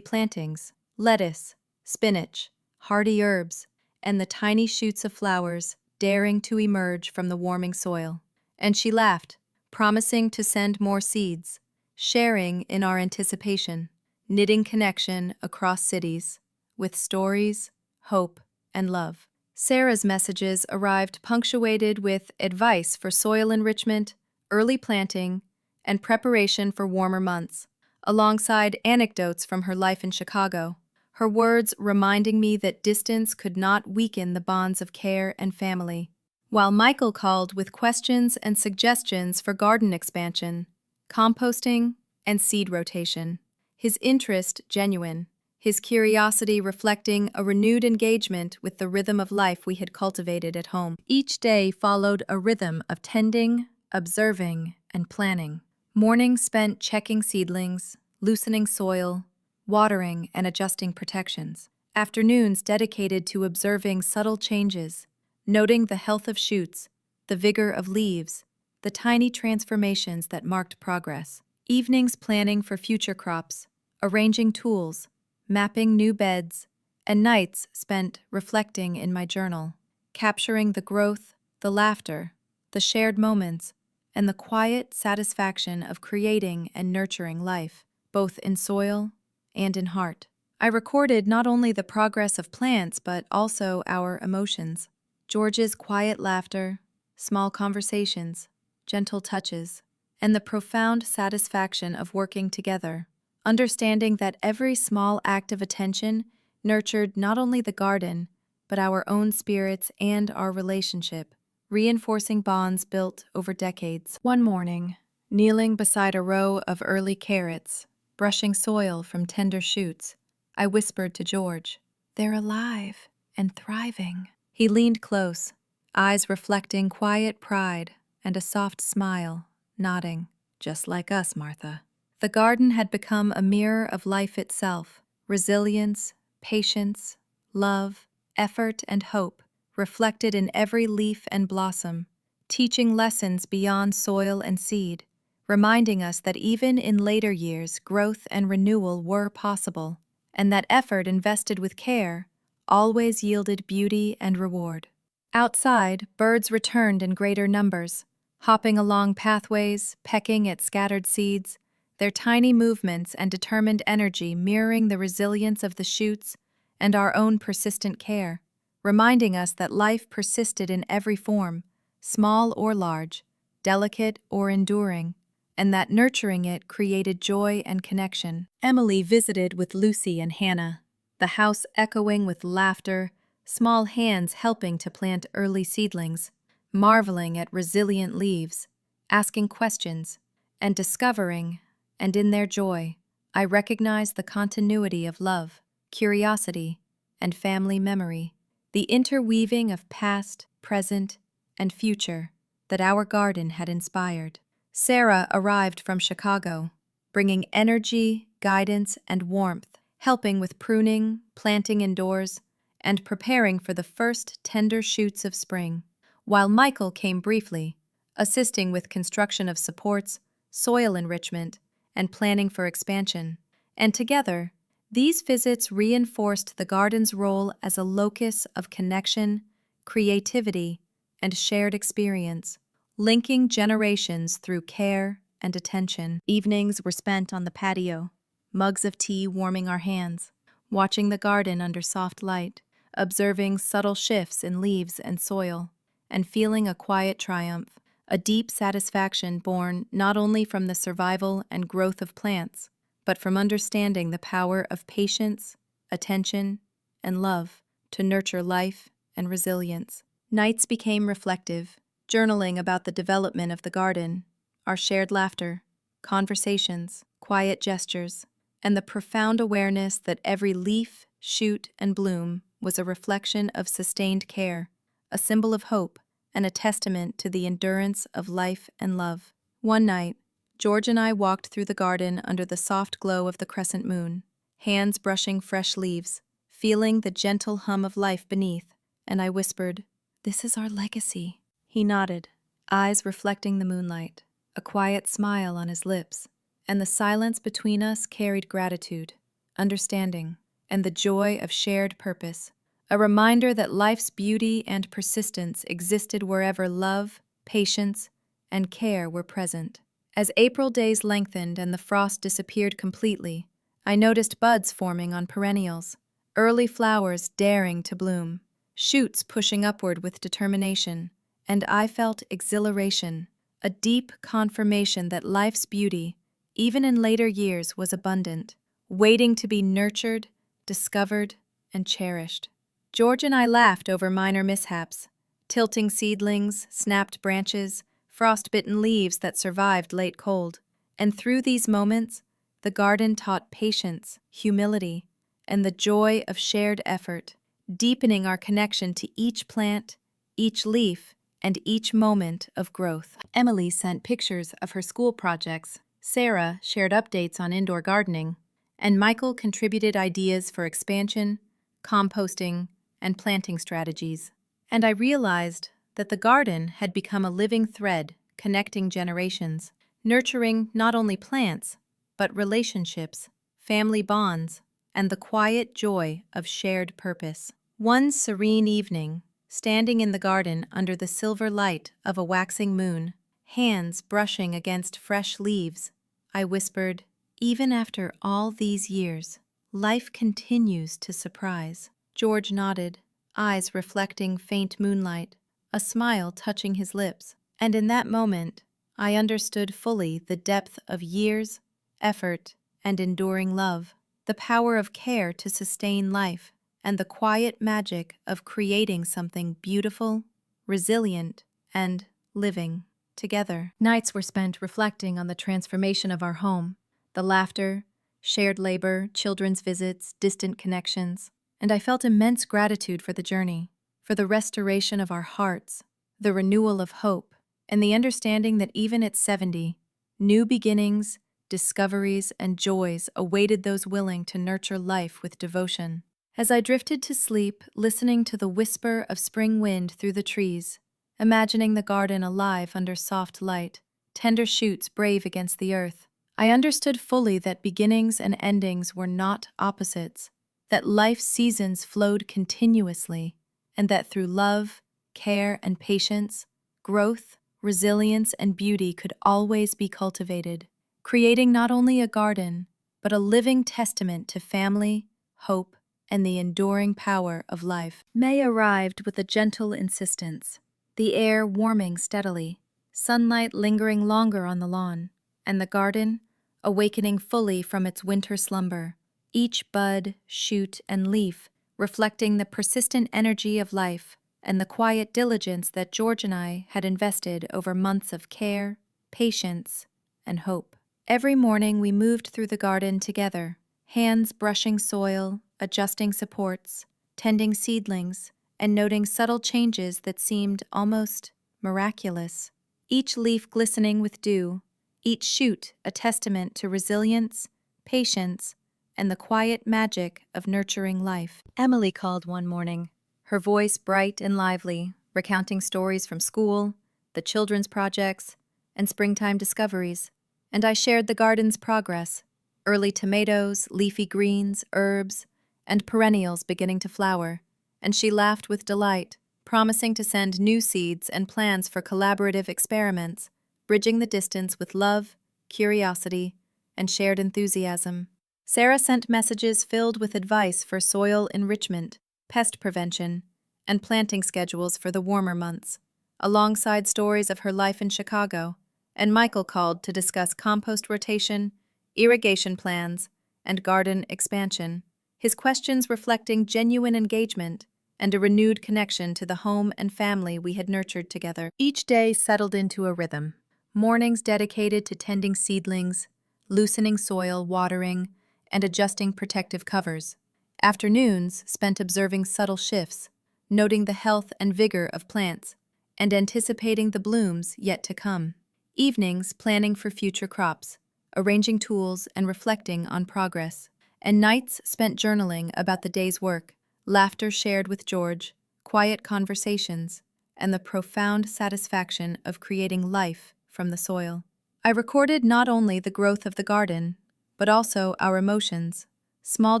plantings, lettuce, spinach, hardy herbs, and the tiny shoots of flowers daring to emerge from the warming soil. And she laughed, promising to send more seeds, sharing in our anticipation, knitting connection across cities, with stories, hope, and love. Sarah's messages arrived punctuated with advice for soil enrichment, early planting, and preparation for warmer months, alongside anecdotes from her life in Chicago, her words reminding me that distance could not weaken the bonds of care and family. While Michael called with questions and suggestions for garden expansion, composting, and seed rotation, his interest genuine, his curiosity reflecting a renewed engagement with the rhythm of life we had cultivated at home. Each day followed a rhythm of tending, observing, and planning. Mornings spent checking seedlings, loosening soil, watering, and adjusting protections. Afternoons dedicated to observing subtle changes, noting the health of shoots, the vigor of leaves, the tiny transformations that marked progress. Evenings planning for future crops, arranging tools, mapping new beds, and nights spent reflecting in my journal, capturing the growth, the laughter, the shared moments, and the quiet satisfaction of creating and nurturing life, both in soil and in heart. I recorded not only the progress of plants but also our emotions. George's quiet laughter, small conversations, gentle touches, and the profound satisfaction of working together, understanding that every small act of attention nurtured not only the garden, but our own spirits and our relationship, reinforcing bonds built over decades. One morning, kneeling beside a row of early carrots, brushing soil from tender shoots, I whispered to George, "They're alive and thriving." He leaned close, eyes reflecting quiet pride and a soft smile, nodding, "Just like us, Martha." The garden had become a mirror of life itself, resilience, patience, love, effort, and hope, reflected in every leaf and blossom, teaching lessons beyond soil and seed, reminding us that even in later years growth and renewal were possible, and that effort invested with care always yielded beauty and reward. Outside, birds returned in greater numbers, hopping along pathways, pecking at scattered seeds, their tiny movements and determined energy mirroring the resilience of the shoots and our own persistent care, reminding us that life persisted in every form, small or large, delicate or enduring, and that nurturing it created joy and connection. Emily visited with Lucy and Hannah, the house echoing with laughter, small hands helping to plant early seedlings, marveling at resilient leaves, asking questions, and discovering, and in their joy, I recognized the continuity of love, curiosity, and family memory, the interweaving of past, present, and future that our garden had inspired. Sarah arrived from Chicago, bringing energy, guidance, and warmth, helping with pruning, planting indoors, and preparing for the first tender shoots of spring, while Michael came briefly, assisting with construction of supports, soil enrichment, and planning for expansion. And together, these visits reinforced the garden's role as a locus of connection, creativity, and shared experience, linking generations through care and attention. Evenings were spent on the patio, mugs of tea warming our hands, watching the garden under soft light, observing subtle shifts in leaves and soil, and feeling a quiet triumph, a deep satisfaction born not only from the survival and growth of plants, but from understanding the power of patience, attention, and love to nurture life and resilience. Nights became reflective, journaling about the development of the garden, our shared laughter, conversations, quiet gestures, and the profound awareness that every leaf, shoot, and bloom was a reflection of sustained care, a symbol of hope, and a testament to the endurance of life and love. One night, George and I walked through the garden under the soft glow of the crescent moon, hands brushing fresh leaves, feeling the gentle hum of life beneath, and I whispered, "This is our legacy." He nodded, eyes reflecting the moonlight, a quiet smile on his lips, and the silence between us carried gratitude, understanding, and the joy of shared purpose, a reminder that life's beauty and persistence existed wherever love, patience, and care were present. As April days lengthened and the frost disappeared completely, I noticed buds forming on perennials, early flowers daring to bloom, shoots pushing upward with determination, and I felt exhilaration, a deep confirmation that life's beauty, even in later years, was abundant, waiting to be nurtured, discovered, and cherished. George and I laughed over minor mishaps, tilting seedlings, snapped branches, frost-bitten leaves that survived late cold, and through these moments, the garden taught patience, humility, and the joy of shared effort, deepening our connection to each plant, each leaf, and each moment of growth. Emily sent pictures of her school projects, Sarah shared updates on indoor gardening, and Michael contributed ideas for expansion, composting, and planting strategies. And I realized that the garden had become a living thread connecting generations, nurturing not only plants, but relationships, family bonds, and the quiet joy of shared purpose. One serene evening, standing in the garden under the silver light of a waxing moon, hands brushing against fresh leaves, I whispered, "Even after all these years, life continues to surprise." George nodded, eyes reflecting faint moonlight, a smile touching his lips, and in that moment, I understood fully the depth of years, effort, and enduring love, the power of care to sustain life, and the quiet magic of creating something beautiful, resilient, and living together. Nights were spent reflecting on the transformation of our home, the laughter, shared labor, children's visits, distant connections, and I felt immense gratitude for the journey, for the restoration of our hearts, the renewal of hope, and the understanding that even at 70, new beginnings, discoveries, and joys awaited those willing to nurture life with devotion. As I drifted to sleep, listening to the whisper of spring wind through the trees, imagining the garden alive under soft light, tender shoots brave against the earth, I understood fully that beginnings and endings were not opposites, that life's seasons flowed continuously, and that through love, care, and patience, growth, resilience, and beauty could always be cultivated, creating not only a garden, but a living testament to family, hope, and the enduring power of life. May arrived with a gentle insistence, the air warming steadily, sunlight lingering longer on the lawn, and the garden awakening fully from its winter slumber, each bud, shoot, and leaf reflecting the persistent energy of life and the quiet diligence that George and I had invested over months of care, patience, and hope. Every morning we moved through the garden together, hands brushing soil, adjusting supports, tending seedlings, and noting subtle changes that seemed almost miraculous. Each leaf glistening with dew, each shoot a testament to resilience, patience, and the quiet magic of nurturing life. Emily called one morning, her voice bright and lively, recounting stories from school, the children's projects, and springtime discoveries, and I shared the garden's progress, early tomatoes, leafy greens, herbs, and perennials beginning to flower, and she laughed with delight, promising to send new seeds and plans for collaborative experiments, bridging the distance with love, curiosity, and shared enthusiasm. Sarah sent messages filled with advice for soil enrichment, pest prevention, and planting schedules for the warmer months, alongside stories of her life in Chicago, and Michael called to discuss compost rotation, irrigation plans, and garden expansion, his questions reflecting genuine engagement and a renewed connection to the home and family we had nurtured together. Each day settled into a rhythm. Mornings dedicated to tending seedlings, loosening soil, watering, and adjusting protective covers. Afternoons spent observing subtle shifts, noting the health and vigor of plants, and anticipating the blooms yet to come. Evenings planning for future crops, arranging tools and reflecting on progress. And nights spent journaling about the day's work, laughter shared with George, quiet conversations, and the profound satisfaction of creating life from the soil. I recorded not only the growth of the garden, but also our emotions, small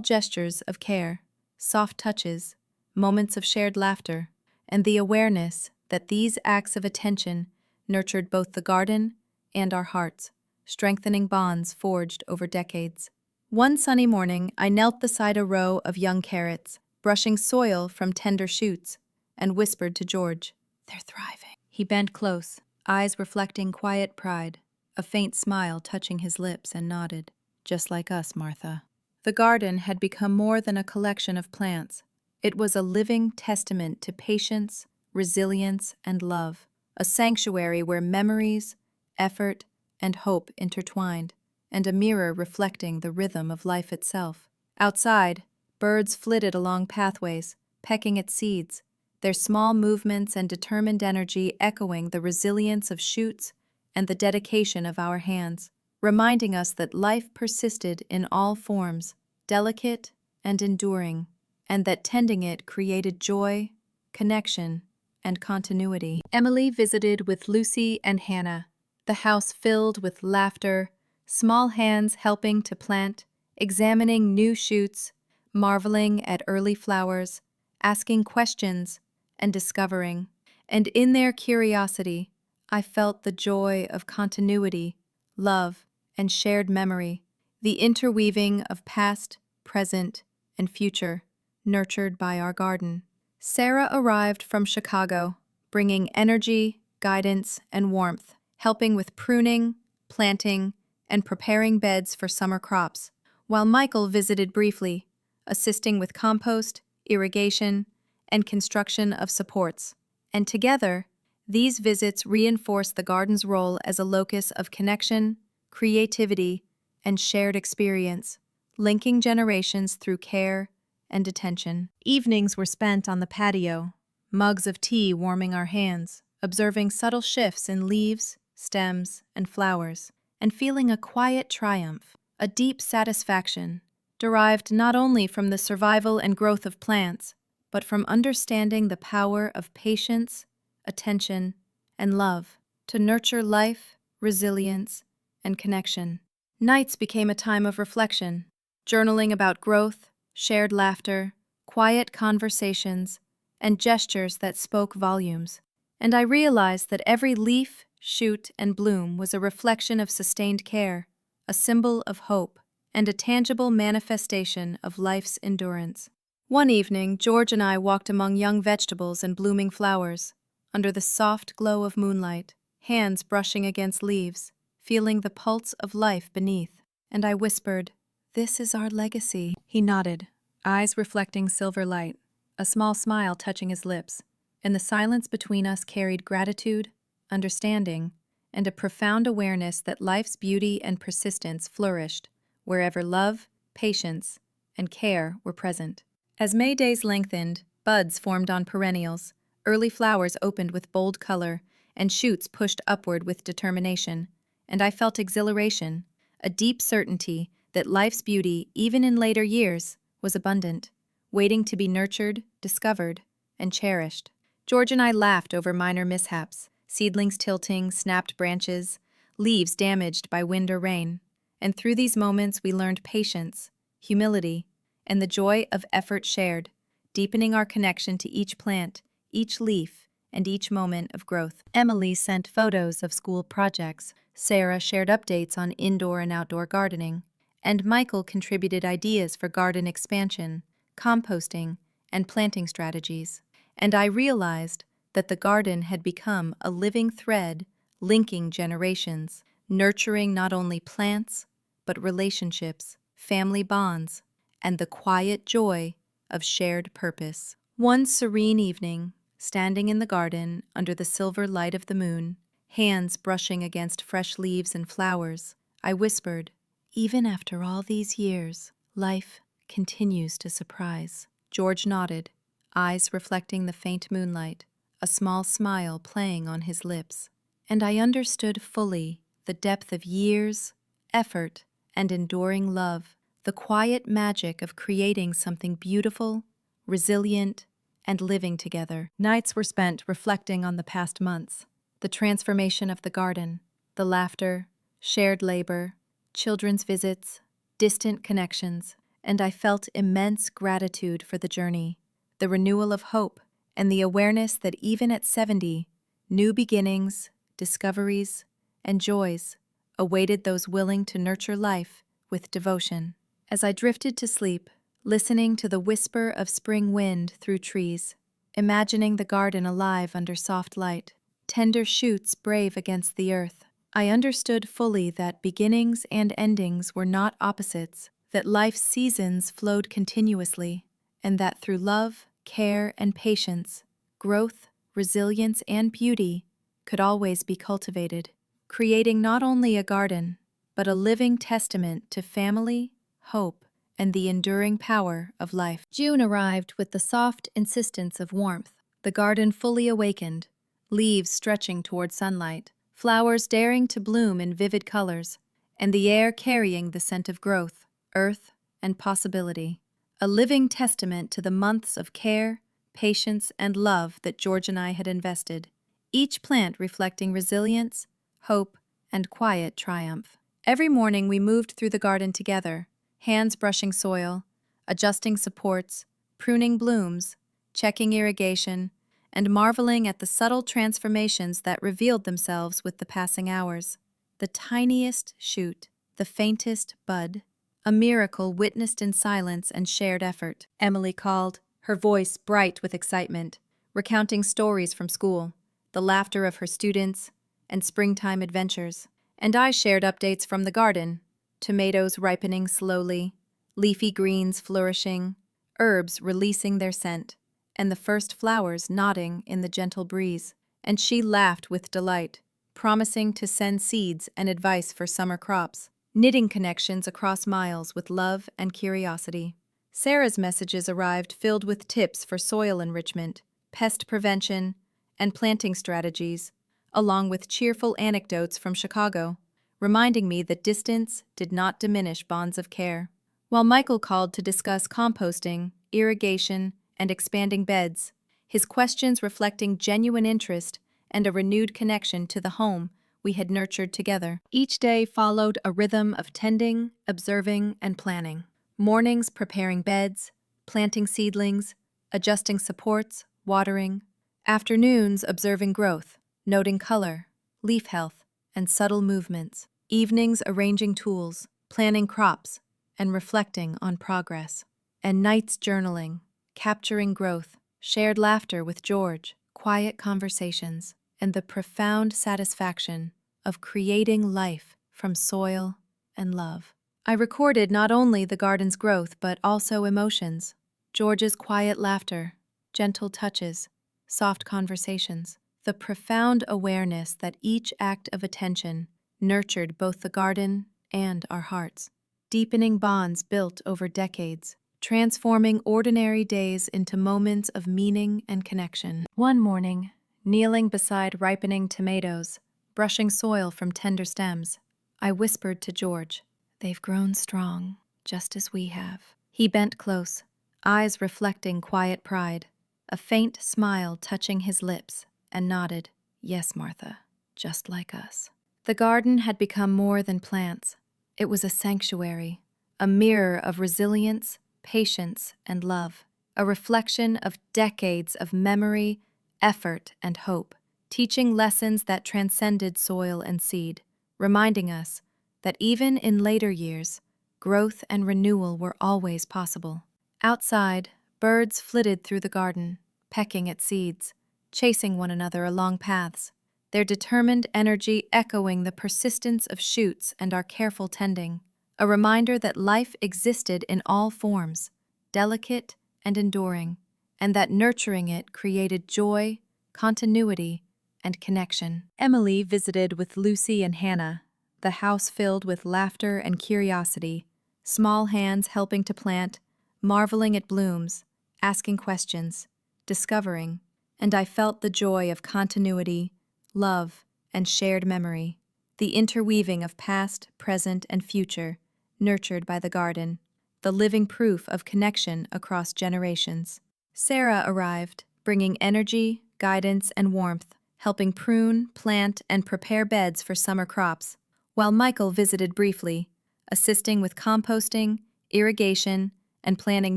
gestures of care, soft touches, moments of shared laughter, and the awareness that these acts of attention nurtured both the garden and our hearts, strengthening bonds forged over decades. One sunny morning, I knelt beside a row of young carrots, brushing soil from tender shoots, and whispered to George, "They're thriving." He bent close, eyes reflecting quiet pride, a faint smile touching his lips, and nodded, "Just like us, Martha." The garden had become more than a collection of plants. It was a living testament to patience, resilience, and love, a sanctuary where memories, effort, and hope intertwined, and a mirror reflecting the rhythm of life itself. Outside, birds flitted along pathways, pecking at seeds, their small movements and determined energy echoing the resilience of shoots and the dedication of our hands, reminding us that life persisted in all forms, delicate and enduring, and that tending it created joy, connection, and continuity. Emily visited with Lucy and Hannah, the house filled with laughter, small hands helping to plant, examining new shoots, marveling at early flowers, asking questions, and discovering. And in their curiosity, I felt the joy of continuity, love, and shared memory, the interweaving of past, present, and future, nurtured by our garden. Sarah arrived from Chicago, bringing energy, guidance, and warmth, helping with pruning, planting, and preparing beds for summer crops, while Michael visited briefly, assisting with compost, irrigation, and construction of supports. And together, these visits reinforced the garden's role as a locus of connection, creativity, and shared experience, linking generations through care and attention. Evenings were spent on the patio, mugs of tea warming our hands, observing subtle shifts in leaves, stems, and flowers, and feeling a quiet triumph, a deep satisfaction, derived not only from the survival and growth of plants, but from understanding the power of patience, attention, and love to nurture life, resilience, and connection. Nights became a time of reflection, journaling about growth, shared laughter, quiet conversations, and gestures that spoke volumes. And I realized that every leaf, shoot, and bloom was a reflection of sustained care, a symbol of hope, and a tangible manifestation of life's endurance. One evening, George and I walked among young vegetables and blooming flowers, under the soft glow of moonlight, hands brushing against leaves, feeling the pulse of life beneath. And I whispered, "This is our legacy." He nodded, eyes reflecting silver light, a small smile touching his lips, and the silence between us carried gratitude, understanding, and a profound awareness that life's beauty and persistence flourished wherever love, patience, and care were present. As May days lengthened, buds formed on perennials, early flowers opened with bold color, and shoots pushed upward with determination, and I felt exhilaration, a deep certainty that life's beauty, even in later years, was abundant, waiting to be nurtured, discovered, and cherished. George and I laughed over minor mishaps, seedlings tilting, snapped branches, leaves damaged by wind or rain, and through these moments we learned patience, humility, and the joy of effort shared, deepening our connection to each plant, each leaf, and each moment of growth. Emily sent photos of school projects, Sarah shared updates on indoor and outdoor gardening, and Michael contributed ideas for garden expansion, composting, and planting strategies. And I realized that the garden had become a living thread linking generations, nurturing not only plants, but relationships, family bonds, and the quiet joy of shared purpose. One serene evening, standing in the garden under the silver light of the moon, hands brushing against fresh leaves and flowers, I whispered, "Even after all these years, life continues to surprise." George nodded, eyes reflecting the faint moonlight, a small smile playing on his lips. And I understood fully the depth of years, effort, and enduring love, the quiet magic of creating something beautiful, resilient, and living together. Nights were spent reflecting on the past months, the transformation of the garden, the laughter, shared labor, children's visits, distant connections, and I felt immense gratitude for the journey, the renewal of hope, and the awareness that even at 70, new beginnings, discoveries, and joys awaited those willing to nurture life with devotion. As I drifted to sleep, listening to the whisper of spring wind through trees, imagining the garden alive under soft light, tender shoots brave against the earth, I understood fully that beginnings and endings were not opposites, that life's seasons flowed continuously, and that through love, care, and patience, growth, resilience, and beauty could always be cultivated, creating not only a garden, but a living testament to family, hope, and the enduring power of life. June arrived with the soft insistence of warmth, the garden fully awakened, leaves stretching toward sunlight, flowers daring to bloom in vivid colors, and the air carrying the scent of growth, earth, and possibility. A living testament to the months of care, patience, and love that George and I had invested, each plant reflecting resilience, hope, and quiet triumph. Every morning we moved through the garden together, hands brushing soil, adjusting supports, pruning blooms, checking irrigation, and marveling at the subtle transformations that revealed themselves with the passing hours. The tiniest shoot, the faintest bud, a miracle witnessed in silence and shared effort. Emily called, her voice bright with excitement, recounting stories from school, the laughter of her students, and springtime adventures. And I shared updates from the garden, tomatoes ripening slowly, leafy greens flourishing, herbs releasing their scent, and the first flowers nodding in the gentle breeze. And she laughed with delight, promising to send seeds and advice for summer crops, knitting connections across miles with love and curiosity. Sarah's messages arrived filled with tips for soil enrichment, pest prevention, and planting strategies, along with cheerful anecdotes from Chicago, reminding me that distance did not diminish bonds of care. While Michael called to discuss composting, irrigation, and expanding beds, his questions reflecting genuine interest and a renewed connection to the home we had nurtured together. Each day followed a rhythm of tending, observing, and planning. Mornings preparing beds, planting seedlings, adjusting supports, watering. Afternoons observing growth, noting color, leaf health, and subtle movements. Evenings arranging tools, planning crops, and reflecting on progress. And nights journaling, capturing growth, shared laughter with George, quiet conversations, and the profound satisfaction of creating life from soil and love. I recorded not only the garden's growth but also emotions, George's quiet laughter, gentle touches, soft conversations, the profound awareness that each act of attention nurtured both the garden and our hearts, deepening bonds built over decades, transforming ordinary days into moments of meaning and connection. One morning, kneeling beside ripening tomatoes, brushing soil from tender stems, I whispered to George, "They've grown strong, just as we have." He bent close, eyes reflecting quiet pride, a faint smile touching his lips, and nodded, "Yes, Martha, just like us." The garden had become more than plants. It was a sanctuary, a mirror of resilience, patience, and love, a reflection of decades of memory, effort, and hope, teaching lessons that transcended soil and seed, reminding us that even in later years, growth and renewal were always possible. Outside, birds flitted through the garden, pecking at seeds, chasing one another along paths, their determined energy echoing the persistence of shoots and our careful tending, a reminder that life existed in all forms, delicate and enduring, and that nurturing it created joy, continuity, and connection. Emily visited with Lucy and Hannah, the house filled with laughter and curiosity, small hands helping to plant, marveling at blooms, asking questions, discovering, and I felt the joy of continuity, love, and shared memory, the interweaving of past, present, and future, nurtured by the garden, the living proof of connection across generations. Sarah arrived, bringing energy, guidance, and warmth, helping prune, plant, and prepare beds for summer crops, while Michael visited briefly, assisting with composting, irrigation, and planting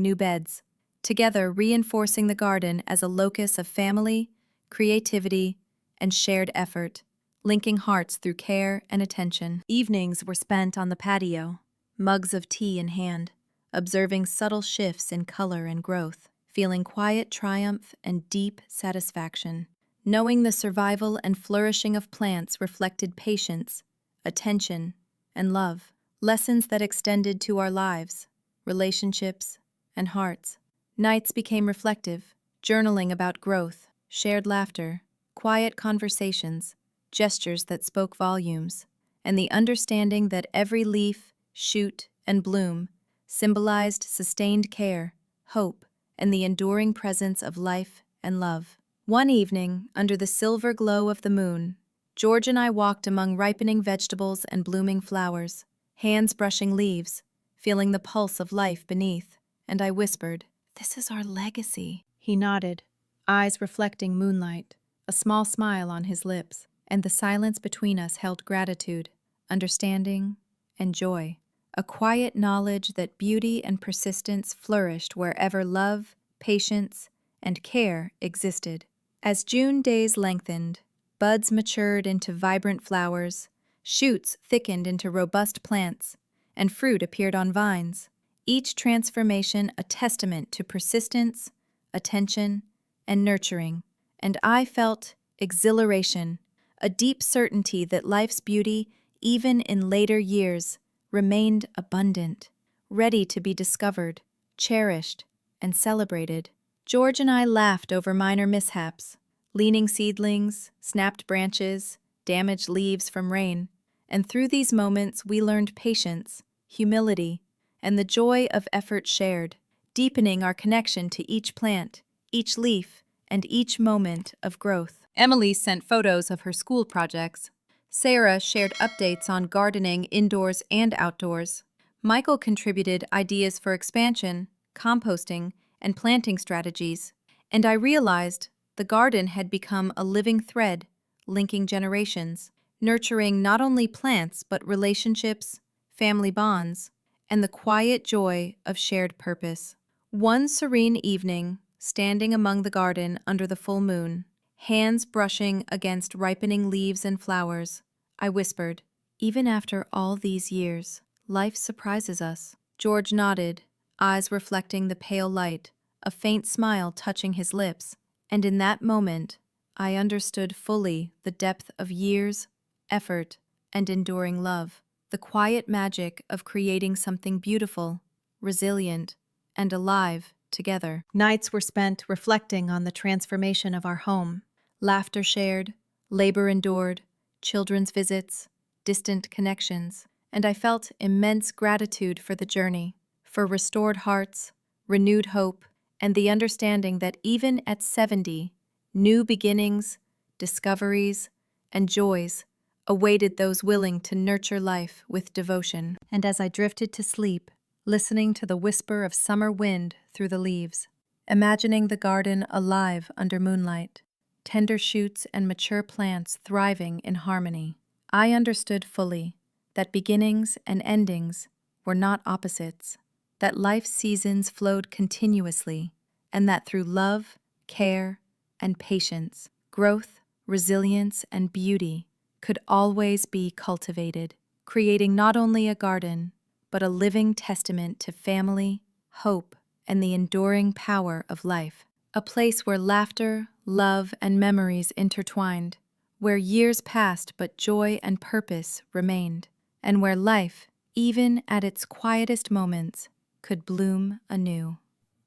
new beds, together reinforcing the garden as a locus of family, creativity, and shared effort, linking hearts through care and attention. Evenings were spent on the patio, mugs of tea in hand, observing subtle shifts in color and growth, feeling quiet triumph and deep satisfaction, knowing the survival and flourishing of plants reflected patience, attention, and love, lessons that extended to our lives, relationships, and hearts. Nights became reflective, journaling about growth, shared laughter, quiet conversations, gestures that spoke volumes, and the understanding that every leaf, shoot, and bloom symbolized sustained care, hope, and the enduring presence of life and love. One evening, under the silver glow of the moon, George and I walked among ripening vegetables and blooming flowers, hands brushing leaves, feeling the pulse of life beneath, and I whispered, "This is our legacy." He nodded, eyes reflecting moonlight, a small smile on his lips, and the silence between us held gratitude, understanding, and joy, a quiet knowledge that beauty and persistence flourished wherever love, patience, and care existed. As June days lengthened, buds matured into vibrant flowers, shoots thickened into robust plants, and fruit appeared on vines, each transformation a testament to persistence, attention, and nurturing, and I felt exhilaration, a deep certainty that life's beauty, even in later years, remained abundant, ready to be discovered, cherished, and celebrated. George and I laughed over minor mishaps, leaning seedlings, snapped branches, damaged leaves from rain, and through these moments we learned patience, humility, and the joy of effort shared, deepening our connection to each plant, each leaf, and each moment of growth. Emily sent photos of her school projects. Sarah shared updates on gardening indoors and outdoors. Michael contributed ideas for expansion, composting, and planting strategies. And I realized the garden had become a living thread, linking generations, nurturing not only plants but relationships, family bonds, and the quiet joy of shared purpose. One serene evening, standing among the garden under the full moon, hands brushing against ripening leaves and flowers, I whispered, "Even after all these years, life surprises us." George nodded, eyes reflecting the pale light, a faint smile touching his lips, and in that moment, I understood fully the depth of years, effort, and enduring love, the quiet magic of creating something beautiful, resilient, and alive together. Nights were spent reflecting on the transformation of our home, laughter shared, labor endured, children's visits, distant connections, and I felt immense gratitude for the journey, for restored hearts, renewed hope, and the understanding that even at 70, new beginnings, discoveries, and joys awaited those willing to nurture life with devotion. And as I drifted to sleep, listening to the whisper of summer wind through the leaves, imagining the garden alive under moonlight, tender shoots and mature plants thriving in harmony, I understood fully that beginnings and endings were not opposites, that life's seasons flowed continuously, and that through love, care, and patience, growth, resilience, and beauty could always be cultivated, creating not only a garden, but a living testament to family, hope, and the enduring power of life. A place where laughter, love, and memories intertwined, where years passed but joy and purpose remained, and where life, even at its quietest moments, could bloom anew.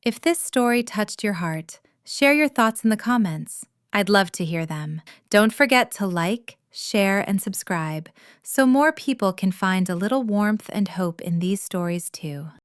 If this story touched your heart, share your thoughts in the comments. I'd love to hear them. Don't forget to like, share, and subscribe so more people can find a little warmth and hope in these stories too.